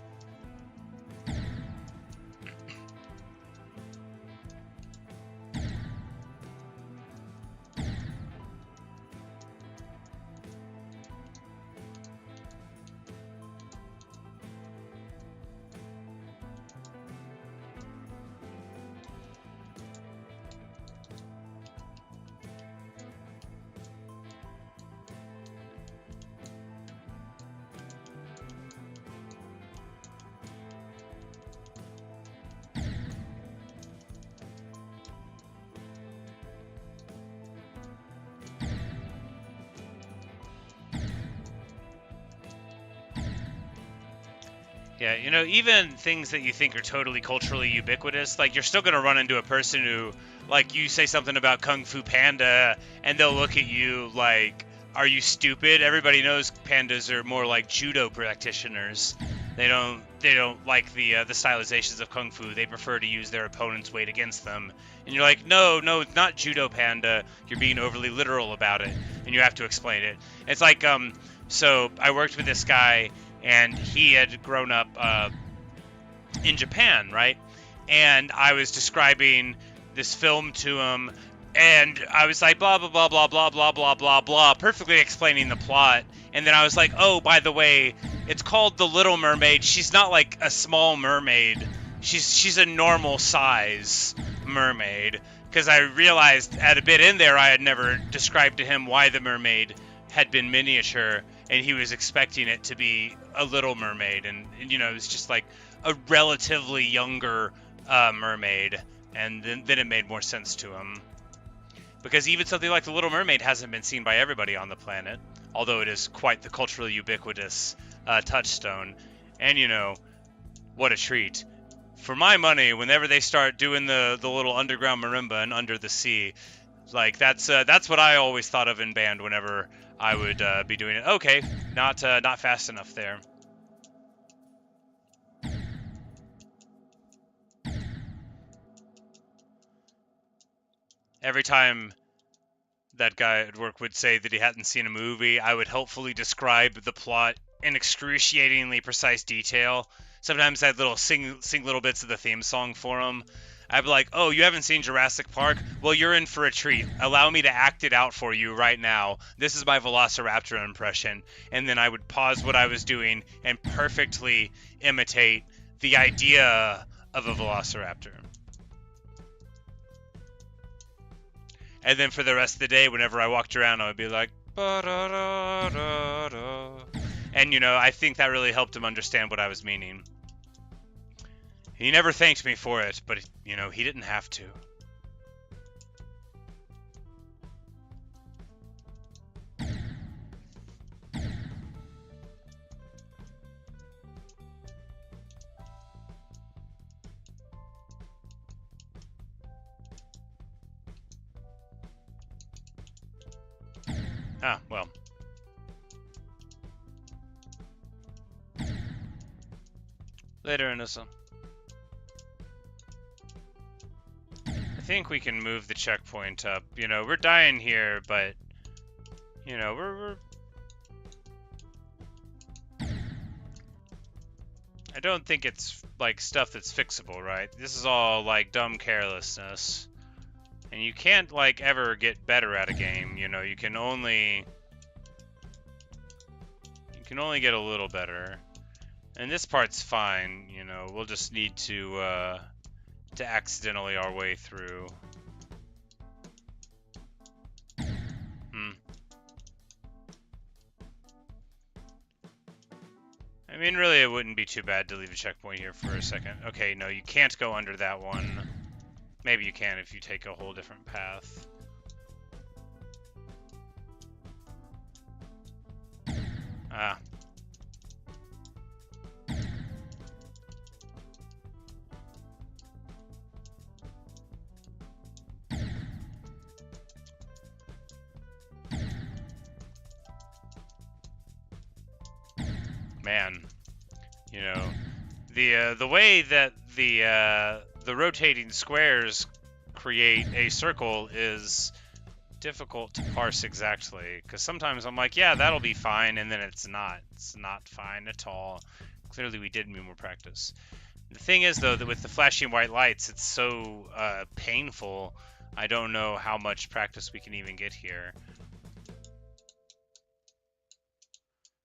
Yeah, even things that you think are totally culturally ubiquitous, like you're still going to run into a person who, like, you say something about Kung Fu Panda, and they'll look at you like, are you stupid? Everybody knows pandas are more like judo practitioners. They don't like the stylizations of Kung Fu. They prefer to use their opponent's weight against them. And you're like, no, it's not judo panda. You're being overly literal about it, and you have to explain it. It's like, so I worked with this guy, and he had grown up in Japan, right? And I was describing this film to him, and I was like, blah, blah, blah, blah, blah, blah, blah, blah, blah, perfectly explaining the plot. And then I was like, oh, by the way, it's called The Little Mermaid. She's not like a small mermaid. She's a normal size mermaid. Because I realized at a bit in there, I had never described to him why the mermaid had been miniature, and he was expecting it to be a Little Mermaid, and it was just like a relatively younger mermaid, and then it made more sense to him. Because even something like The Little Mermaid hasn't been seen by everybody on the planet, although it is quite the culturally ubiquitous touchstone. And what a treat. For my money, whenever they start doing the little underground marimba and Under the Sea, like that's what I always thought of in band whenever I would be doing it. Okay, not fast enough there. Every time that guy at work would say that he hadn't seen a movie, I would helpfully describe the plot in excruciatingly precise detail. Sometimes I'd sing little bits of the theme song for him. I'd be like, oh, you haven't seen Jurassic Park? Well, you're in for a treat. Allow me to act it out for you right now. This is my Velociraptor impression. And then I would pause what I was doing and perfectly imitate the idea of a Velociraptor. And then for the rest of the day, whenever I walked around, I would be like, ba-da-da-da-da. And, I think that really helped him understand what I was meaning. He never thanked me for it, but, he didn't have to. Ah, well. Later, Anissa. I think we can move the checkpoint up. We're dying here, but, we're... I don't think it's, like, stuff that's fixable, right? This is all, like, dumb carelessness. And you can't, like, ever get better at a game, you know, you can only get a little better. And this part's fine, you know, we'll just need to accidentally our way through. I mean, really, it wouldn't be too bad to leave a checkpoint here for a second. Okay, no, you can't go under that one. Maybe you can if you take a whole different path. Ah. Man, you know, the way that the rotating squares create a circle is difficult to parse exactly, because sometimes I'm like, yeah, that'll be fine, and then it's not. It's not fine at all. Clearly, we did need more practice. The thing is, though, that with the flashing white lights, it's so painful. I don't know how much practice we can even get here.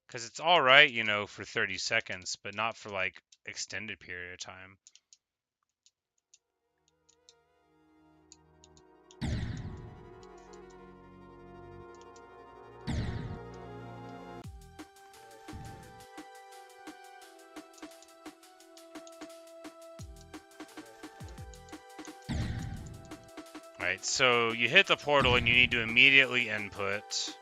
Because it's alright, you know, for 30 seconds, but not for, like, extended period of time. Right, so you hit the portal and you need to immediately input.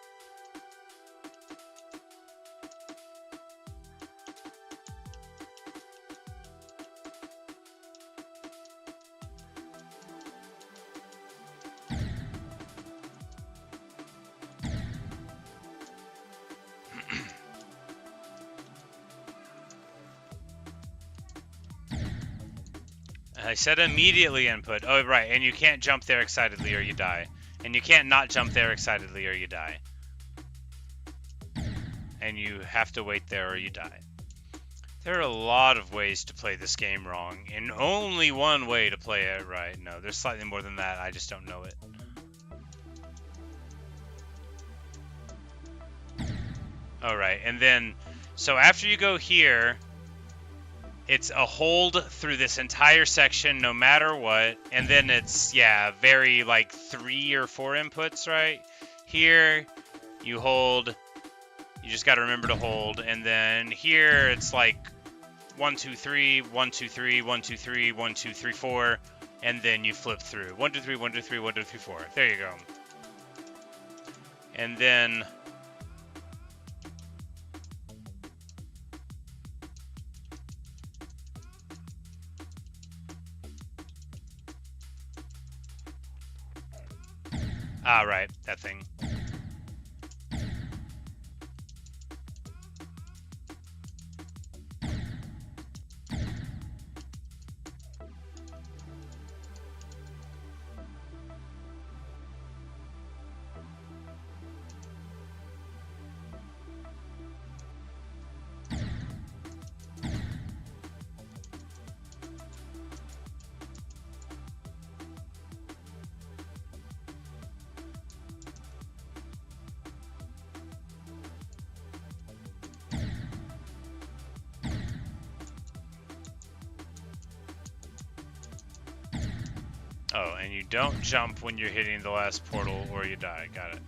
I said immediately input. Oh, right, and you can't jump there excitedly or you die. And you can't not jump there excitedly or you die. And you have to wait there or you die. There are a lot of ways to play this game wrong, and only one way to play it right. No, there's slightly more than that, I just don't know it. Alright, and then, so after you go here, it's a hold through this entire section no matter what, and then it's, yeah, very, like, 3 or 4 inputs, right? Here, you hold, you just gotta remember to hold, and then here, it's like 1, 2, 3, 1, 2, 3, 1, 2, 3, 1, 2, 3, 4, and then you flip through. 1, 2, 3, 1, 2, 3, 1, 2, 3, 4. There you go. And then... Ah, right, that thing. Oh, and you don't jump when you're hitting the last portal or you die. Got it.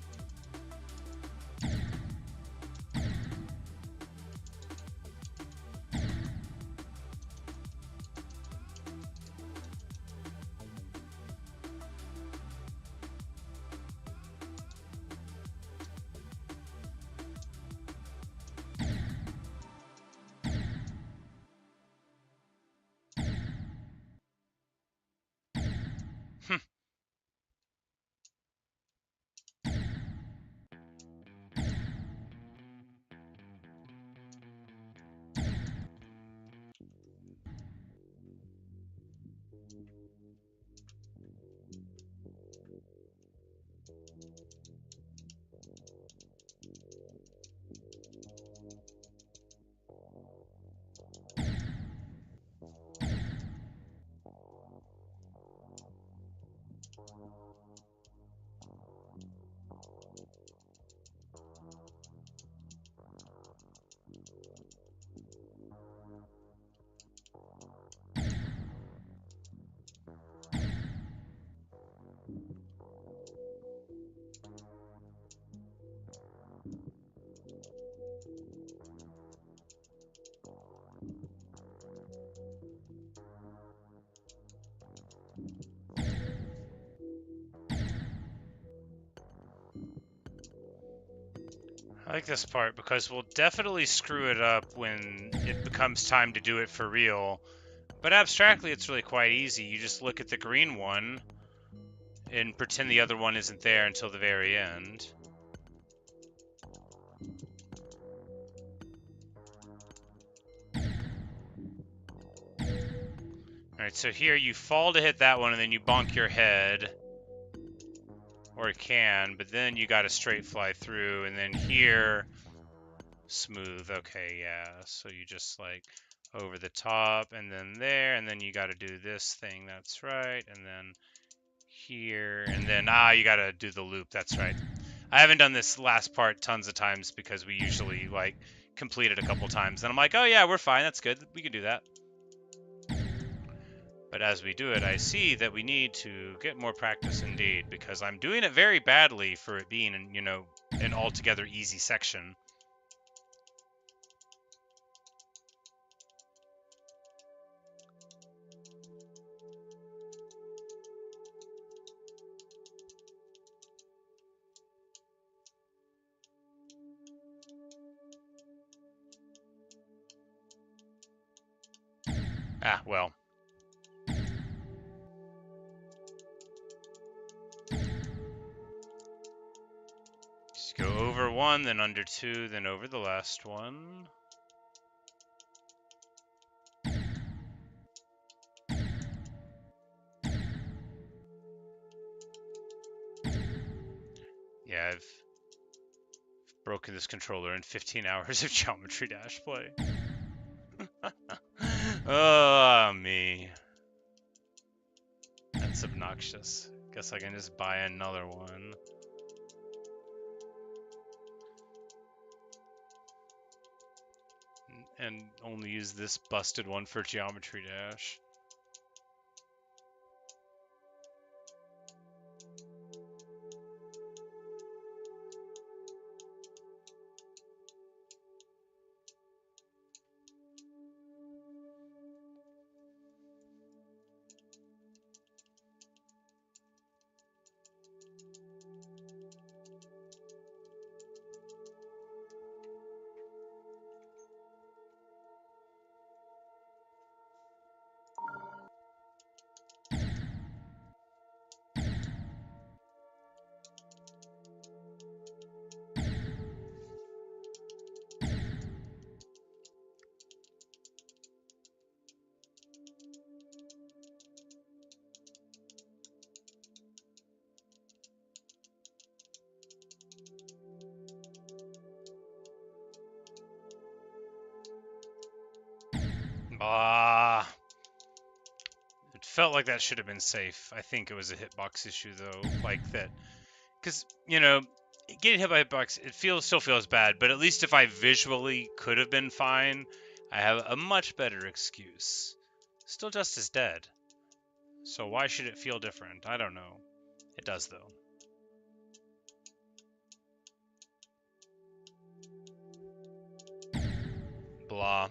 like this part because we'll definitely screw it up when it becomes time to do it for real. But abstractly, it's really quite easy. You just look at the green one and pretend the other one isn't there until the very end. Alright, so here you fall to hit that one and then you bonk your head. Or it can, but then you gotta straight fly through, and then here, smooth. Okay, yeah. So you just like over the top, and then there, and then you gotta do this thing. That's right. And then here, and then you gotta do the loop. That's right. I haven't done this last part tons of times because we usually like complete it a couple times, and I'm like, oh yeah, we're fine. That's good. We can do that. But as we do it, I see that we need to get more practice indeed, because I'm doing it very badly for it being, you know, an altogether easy section. Ah, well. Just go over one, then under two, then over the last one. Yeah, I've broken this controller in 15 hours of Geometry Dash play. Oh, me. That's obnoxious. Guess I can just buy another one. And only use this busted one for Geometry Dash. Ah, it felt like that should have been safe. I think it was a hitbox issue though, like that, because you know, getting hit by a hitbox, it still feels bad. But at least if I visually could have been fine, I have a much better excuse. Still just as dead. So why should it feel different? I don't know. It does though. Blah.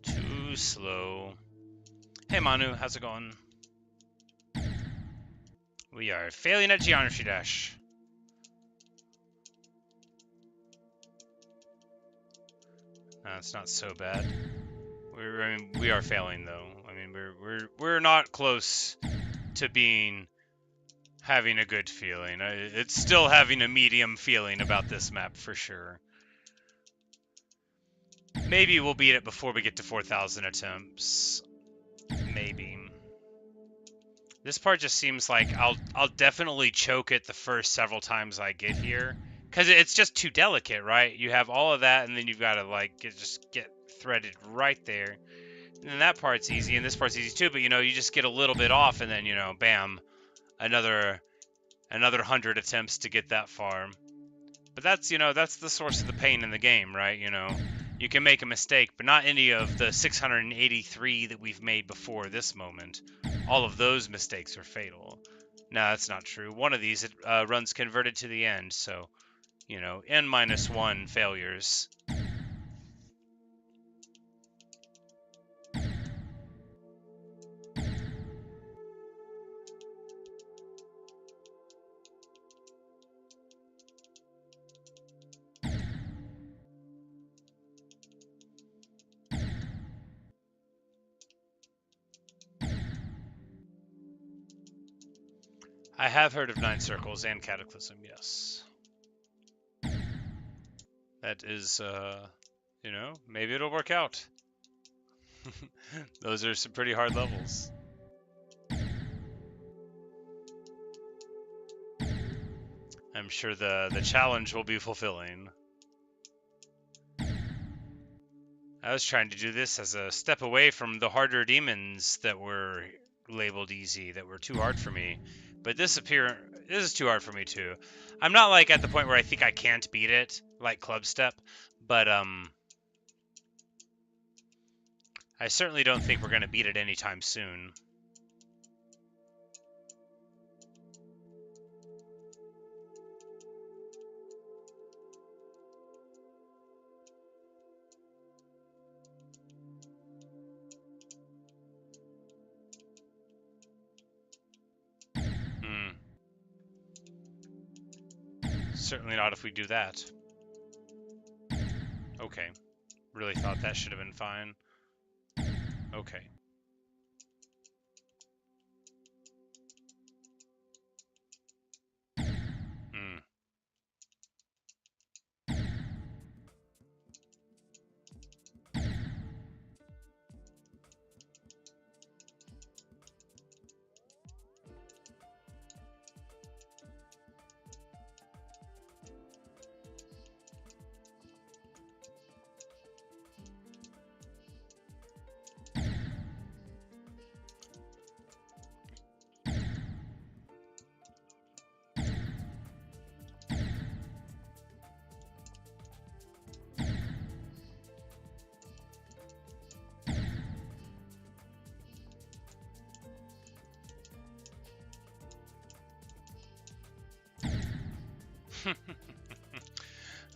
Too slow. Hey Manu, how's it going? We are failing at Geometry Dash. It's not so bad. We are failing though. I mean, we're not close to being having a good feeling. It's still having a medium feeling about this map for sure. Maybe we'll beat it before we get to 4,000 attempts. Maybe. This part just seems like I'll definitely choke it the first several times I get here. Because it's just too delicate, right? You have all of that, and then you've got to, like, just get threaded right there. And then that part's easy, and this part's easy too, but, you know, you just get a little bit off, and then, you know, bam, another 100 attempts to get that far. But that's, you know, that's the source of the pain in the game, right? You know, you can make a mistake, but not any of the 683 that we've made before this moment. All of those mistakes are fatal. No, that's not true. One of these runs converted to the end, so, you know, n-1 failures. I have heard of 9 Circles and Cataclysm, yes. That is, you know, maybe it'll work out. Those are some pretty hard levels. I'm sure the challenge will be fulfilling. I was trying to do this as a step away from the harder demons that were labeled easy, that were too hard for me. But this is too hard for me too. I'm not like at the point where I think I can't beat it, like Clubstep, but I certainly don't think we're gonna beat it anytime soon. Certainly not if we do that. Okay. Really thought that should have been fine. Okay.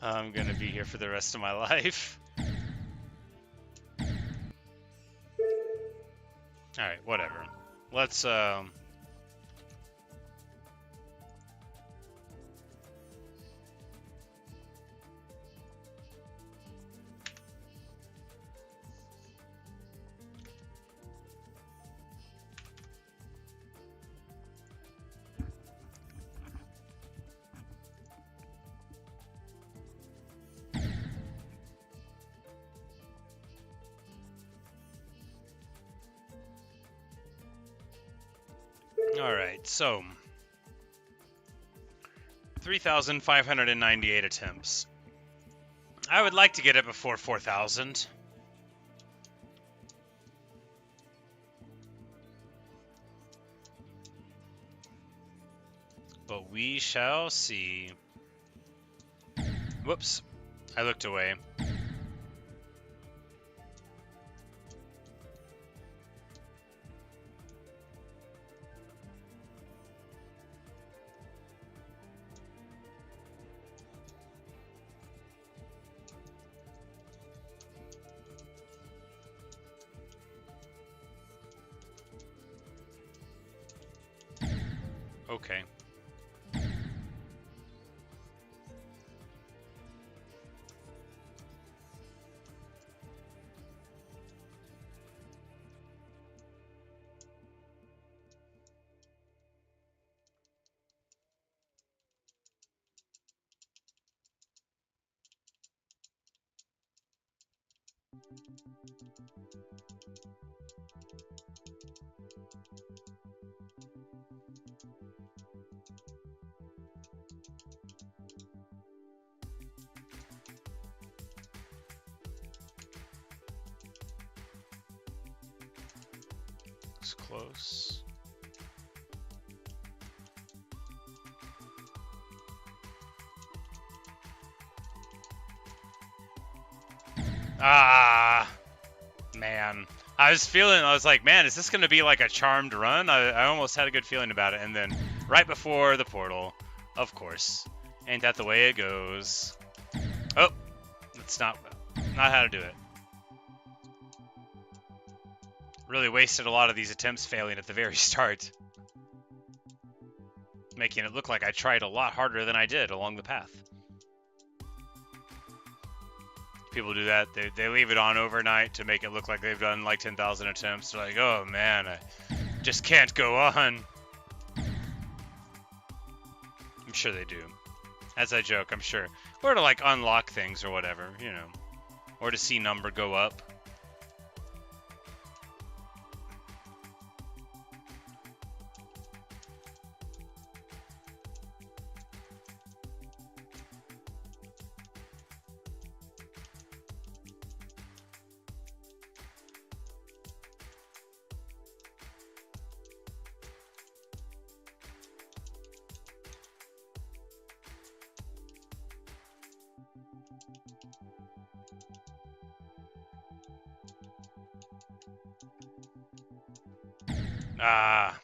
I'm gonna be here for the rest of my life. Alright, whatever. Let's, Alright, so 3,598 attempts. I would like to get it before 4,000. But we shall see. Whoops. I looked away. Okay. It's close. Ah, man. I was like, man, is this going to be like a charmed run? I almost had a good feeling about it. And then right before the portal, of course. Ain't that the way it goes? Oh, that's not how to do it. Really wasted a lot of these attempts failing at the very start. Making it look like I tried a lot harder than I did along the path. People do that. They leave it on overnight to make it look like they've done like 10,000 attempts. They're like, oh man, I just can't go on. I'm sure they do. As I joke, I'm sure. Or to like unlock things or whatever, you know. Or to see number go up. Ah.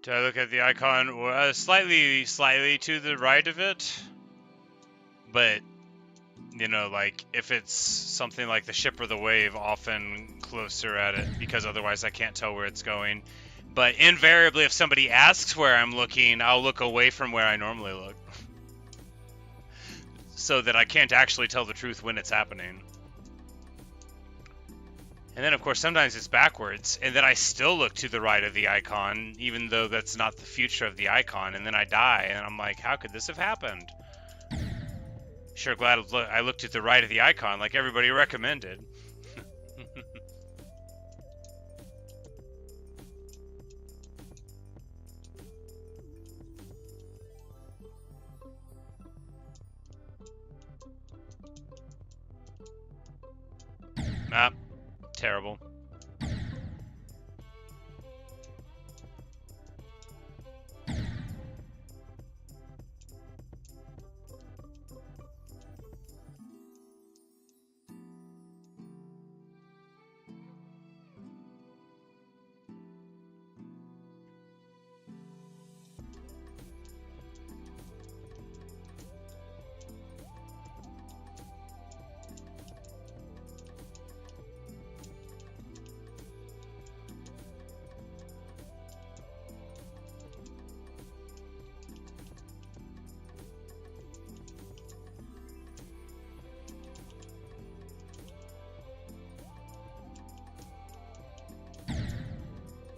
Do I look at the icon slightly to the right of it? But, you know, like, if it's something like the ship or the wave, often closer at it, because otherwise I can't tell where it's going. But invariably, if somebody asks where I'm looking, I'll look away from where I normally look. So that I can't actually tell the truth when it's happening. And then, of course, sometimes it's backwards, and then I still look to the right of the icon, even though that's not the future of the icon, and then I die, and I'm like, how could this have happened? Sure glad I looked at the right of the icon like everybody recommended. Ah, terrible.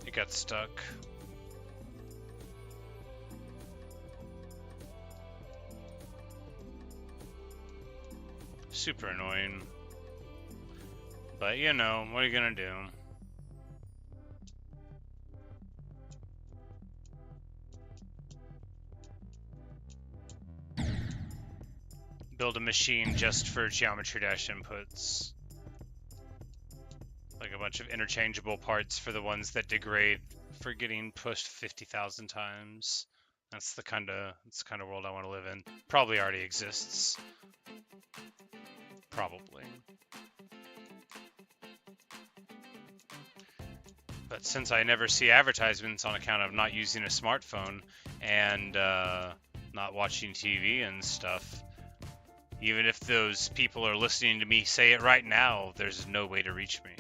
It got stuck. Super annoying. But, you know, what are you gonna do? Build a machine just for Geometry Dash inputs. Like a bunch of interchangeable parts for the ones that degrade for getting pushed 50,000 times. That's the kind of world I want to live in. Probably already exists. Probably. But since I never see advertisements on account of not using a smartphone and not watching TV and stuff, even if those people are listening to me say it right now, there's no way to reach me.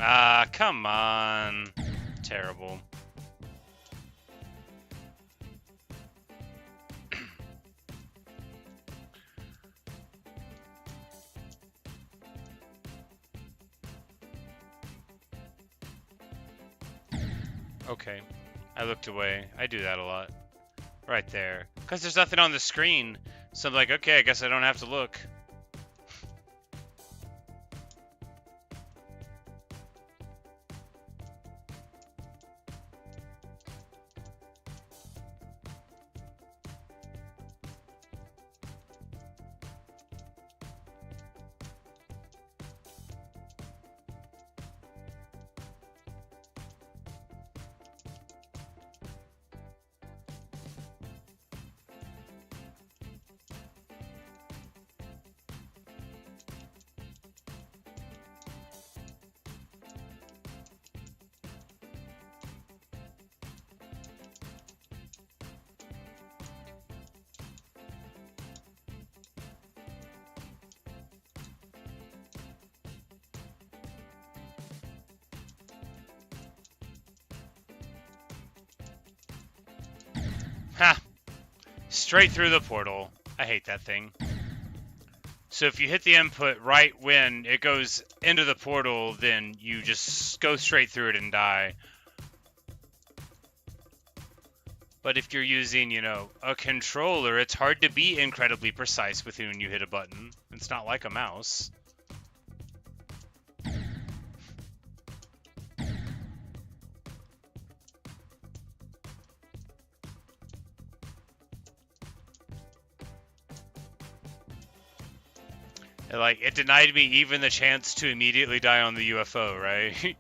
Ah, come on. Terrible. Okay. I looked away. I do that a lot. Right there. Because there's nothing on the screen. So I'm like, okay, I guess I don't have to look. Ha! Straight through the portal. I hate that thing. So if you hit the input right when it goes into the portal, then you just go straight through it and die. But if you're using, you know, a controller, it's hard to be incredibly precise with when you hit a button. It's not like a mouse. Like, it denied me even the chance to immediately die on the UFO, right?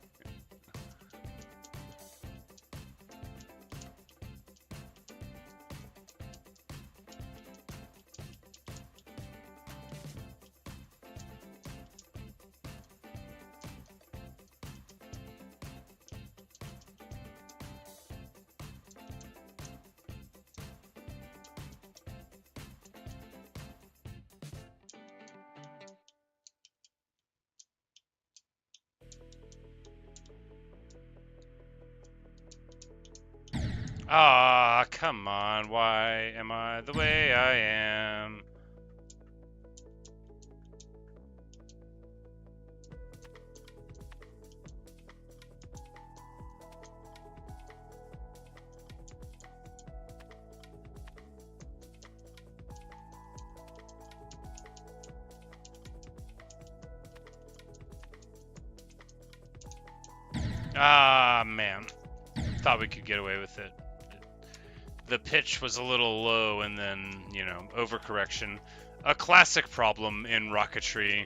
Ah, come on. Why am I the way I am? Ah, man. Thought we could get away with it. The pitch was a little low and then, you know, overcorrection. A classic problem in rocketry.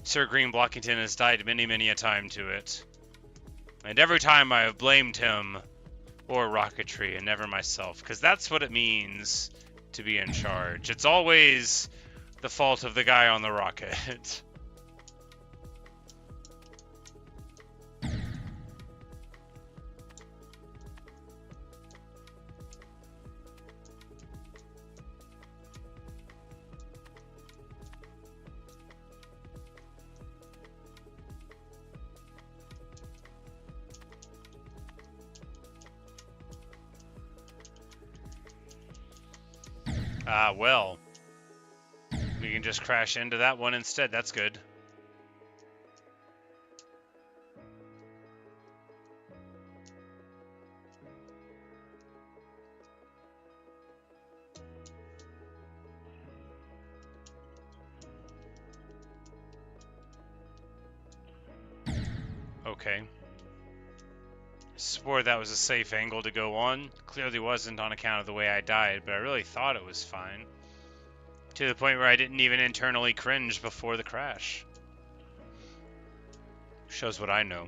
Sir Green Blockington has died many, many a time to it. And every time I have blamed him or rocketry and never myself, because that's what it means to be in charge. It's always the fault of the guy on the rocket. Well, we can just crash into that one instead. That's good. Okay. Swore that was a safe angle to go on. Clearly wasn't on account of the way I died, but I really thought it was fine. To the point where I didn't even internally cringe before the crash. Shows what I know.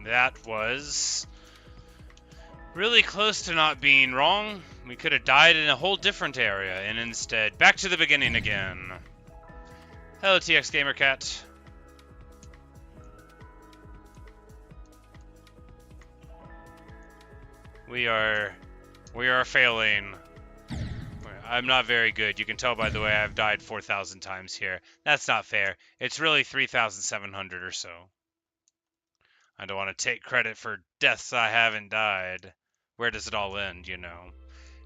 That was really close to not being wrong. We could have died in a whole different area, and instead, back to the beginning again. Hello, TX Gamer Cat. We are failing. I'm not very good. You can tell by the way I've died 4,000 times here. That's not fair. It's really 3,700 or so. I don't want to take credit for deaths I haven't died. Where does it all end, you know?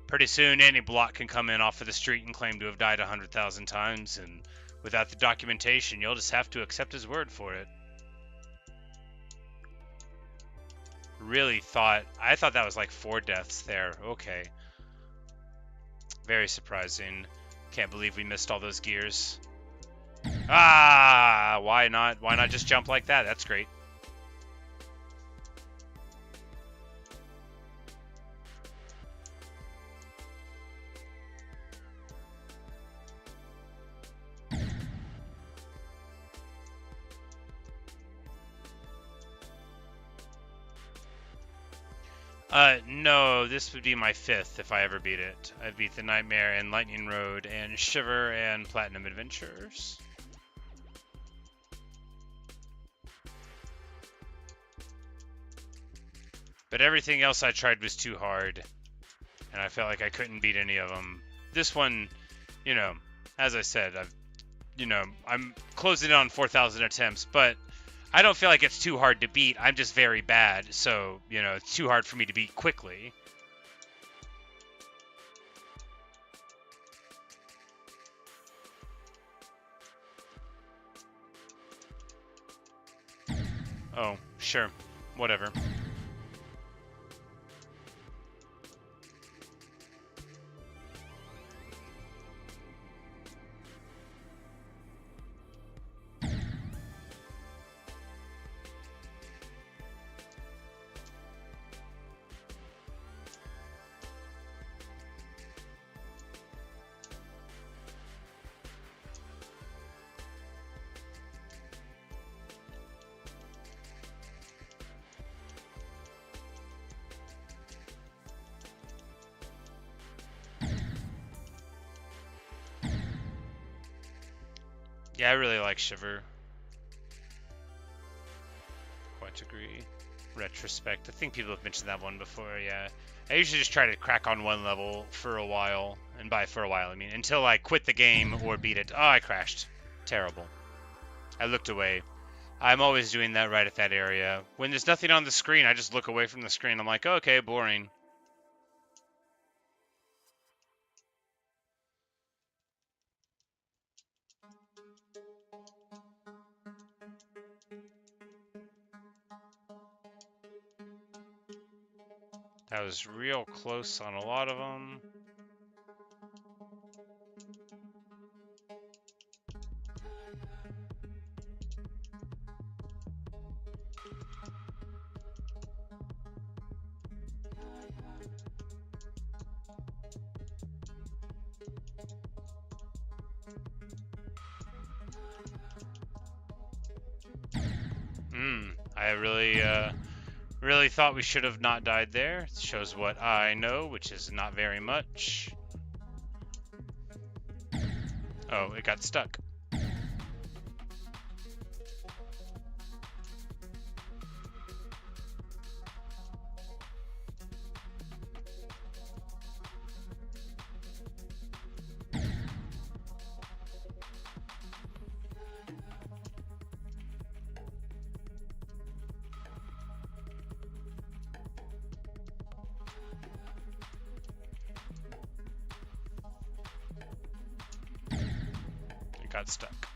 Pretty soon, any block can come in off of the street and claim to have died 100,000 times, and without the documentation, you'll just have to accept his word for it. I thought that was like 4 deaths there. Okay. Very surprising. Can't believe we missed all those gears. Ah, why not just jump like that? That's great. No, this would be my 5th if I ever beat it. I beat the Nightmare and Lightning Road and Shiver and Platinum Adventures. But everything else I tried was too hard, and I felt like I couldn't beat any of them. This one, you know, as I said, I'm closing in on 4,000 attempts, but I don't feel like it's too hard to beat. I'm just very bad, so, you know, it's too hard for me to beat quickly. Oh, sure. Whatever. Yeah, I really like Shiver. Quite agree. Retrospect. I think people have mentioned that one before, yeah. I usually just try to crack on one level for a while. And by for a while, I mean until I quit the game or beat it. Oh, I crashed. Terrible. I looked away. I'm always doing that right at that area. When there's nothing on the screen, I just look away from the screen. I'm like, okay, boring. That was real close on a lot of them. I really thought we should have not died there. It shows what I know, which is not very much. Oh, it got stuck. Got stuck.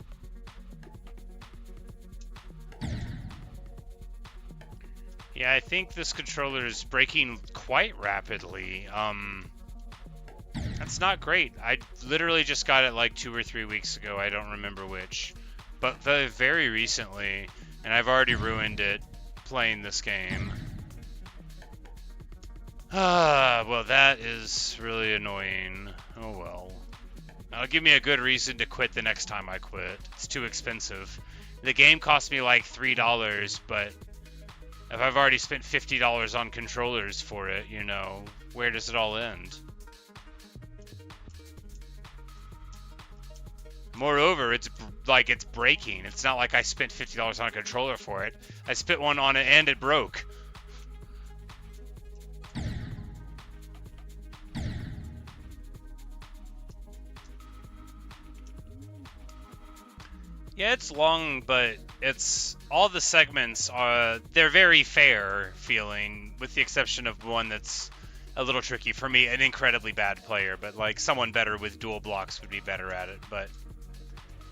Yeah, I think this controller is breaking quite rapidly. That's not great. I literally just got it like 2 or 3 weeks ago. I don't remember which, but very recently, and I've already ruined it playing this game. Well, that is really annoying. Oh well. That'll give me a good reason to quit the next time I quit. It's too expensive. The game cost me like $3, but if I've already spent $50 on controllers for it, you know, where does it all end? Moreover, it's breaking. It's not like I spent $50 on a controller for it. I spent one on it and it broke. Yeah, it's long, but it's all the segments are they're very fair feeling, with the exception of one that's a little tricky for me, an incredibly bad player, but like someone better with dual blocks would be better at it. But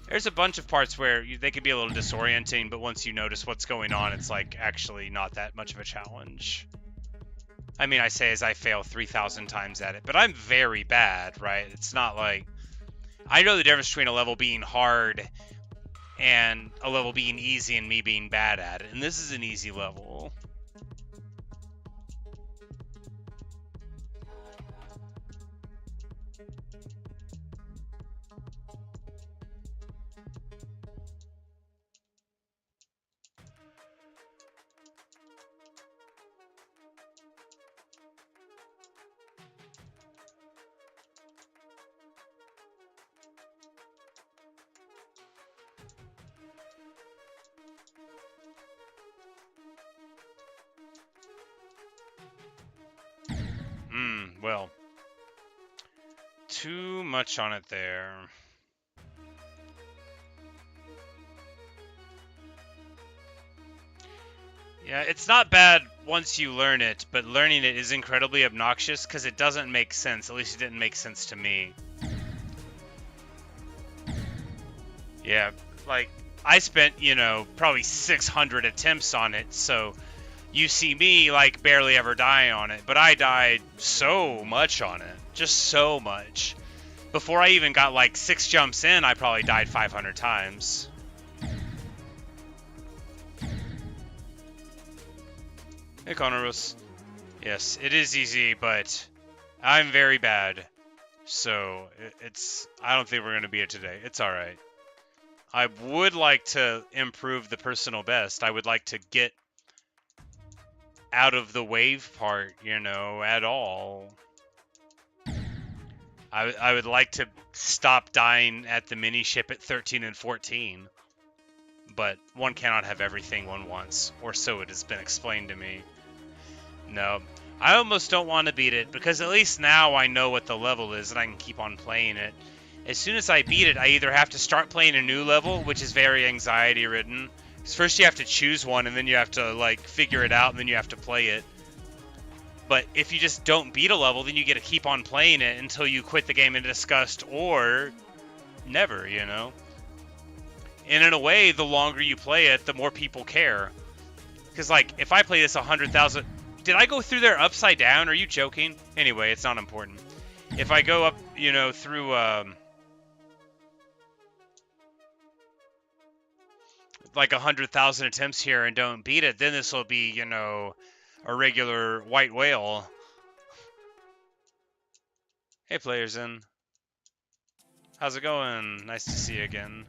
there's a bunch of parts where they can be a little disorienting, but once you notice what's going on, it's like actually not that much of a challenge. I mean, I say as I fail 3,000 times at it, but I'm very bad, right? It's not like I know the difference between a level being hard and a level being easy and me being bad at it, and this is an easy level. Well, too much on it there. Yeah, it's not bad once you learn it, but learning it is incredibly obnoxious because it doesn't make sense. At least it didn't make sense to me. Yeah, like, I spent, you know, probably 600 attempts on it, so you see me, like, barely ever die on it, but I died so much on it. Just so much. Before I even got, like, 6 jumps in, I probably died 500 times. Hey, Conorus. Yes, it is easy, but I'm very bad. So, I don't think we're going to beat it today. It's alright. I would like to improve the personal best. I would like to get out of the wave part, you know, at all. I would like to stop dying at the mini ship at 13 and 14. But one cannot have everything one wants, or so it has been explained to me. No, I almost don't want to beat it, because at least now I know what the level is and I can keep on playing it. As soon as I beat it, I either have to start playing a new level, which is very anxiety-ridden. Because first you have to choose one, and then you have to, like, figure it out, and then you have to play it. But if you just don't beat a level, then you get to keep on playing it until you quit the game in disgust, or never, you know? And in a way, the longer you play it, the more people care. Because, like, if I play this 100,000... Did I go through there upside down? Are you joking? Anyway, it's not important. If I go up, you know, through, like 100,000 attempts here and don't beat it, then this will be, you know, a regular white whale. Hey, Players In. How's it going? Nice to see you again.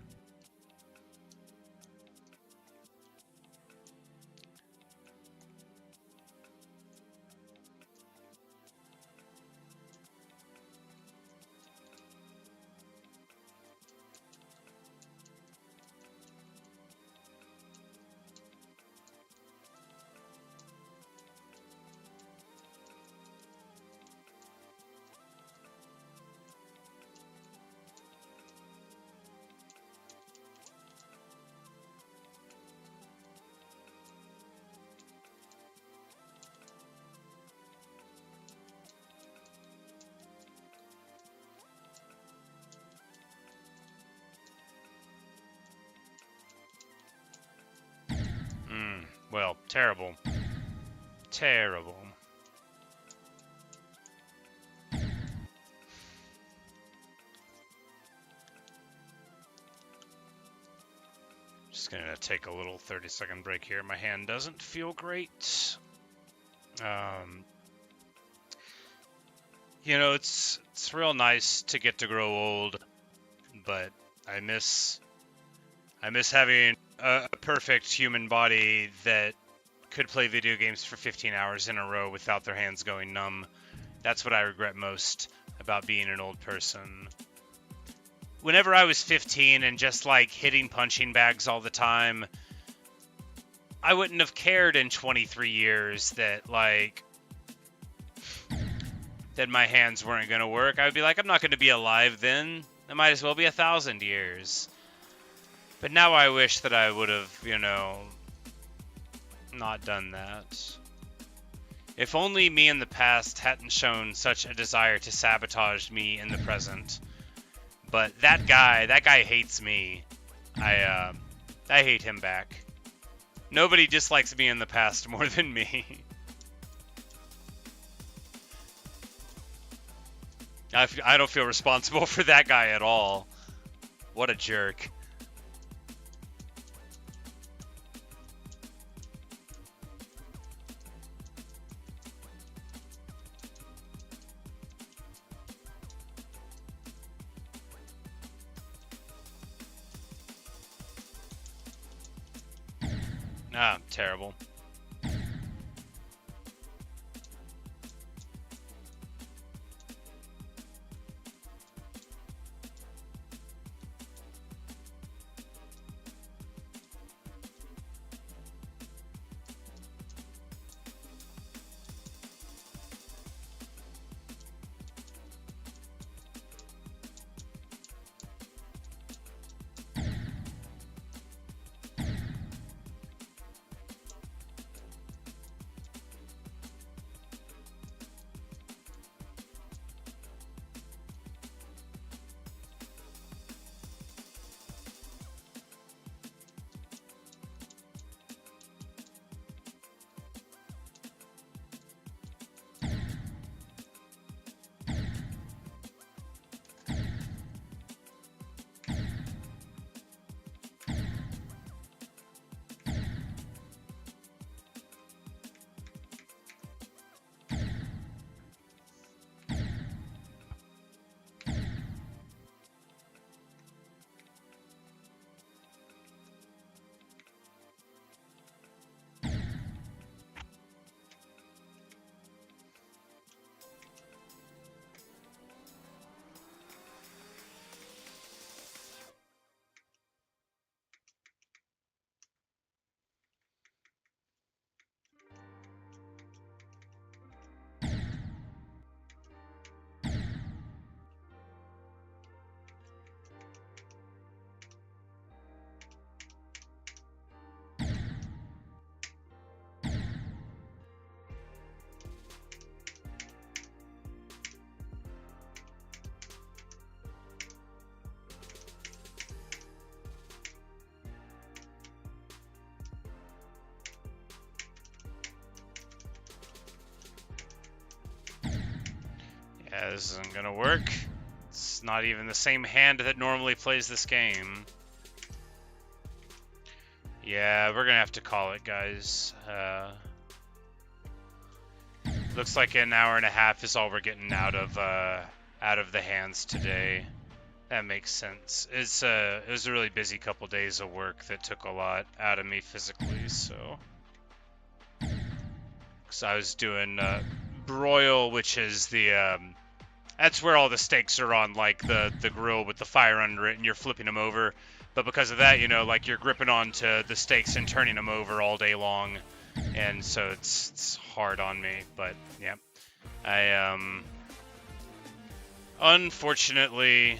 Well, terrible. Terrible. Just gonna take a little 30-second break here. My hand doesn't feel great. You know, it's real nice to get to grow old, but I miss having a perfect human body that could play video games for 15 hours in a row without their hands going numb. That's what I regret most about being an old person. whenever I was 15 and just like hitting punching bags all the time, I wouldn't have cared in 23 years that like that my hands weren't going to work. I would be like, I'm not going to be alive then. It might as well be 1,000 years. But now I wish that I would have, you know, not done that. If only me in the past hadn't shown such a desire to sabotage me in the present. But that guy hates me. I hate him back. Nobody dislikes me in the past more than me. I don't feel responsible for that guy at all. What a jerk. Ah, terrible. Yeah, this isn't gonna work. It's not even the same hand that normally plays this game. Yeah, we're gonna have to call it, guys. Looks like an hour and a half is all we're getting out of the hands today. That makes sense. It was a really busy couple days of work that took a lot out of me physically, so. Because I was doing broil, which is the that's where all the steaks are on, like the grill with the fire under it, and you're flipping them over. But because of that, you know, like you're gripping onto the steaks and turning them over all day long, and so it's hard on me. But yeah, unfortunately,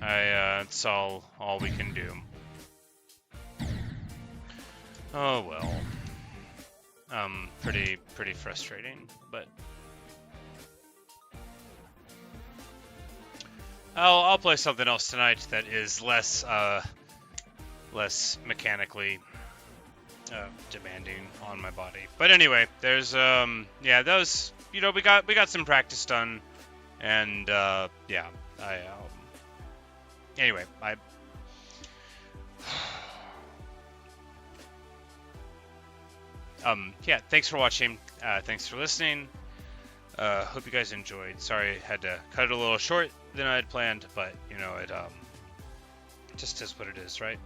it's all we can do. Oh well. Pretty frustrating, but I'll play something else tonight that is less mechanically demanding on my body. But anyway, there's yeah, those, you know, we got some practice done, and yeah, anyway, yeah, thanks for watching. Thanks for listening. Hope you guys enjoyed. Sorry I had to cut it a little short than I had planned, but you know, it just is what it is, right?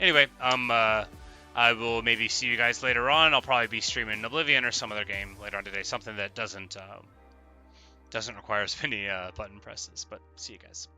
Anyway, I will maybe see you guys later on. I'll probably be streaming Oblivion or some other game later on today, something that doesn't require as many button presses. But see you guys.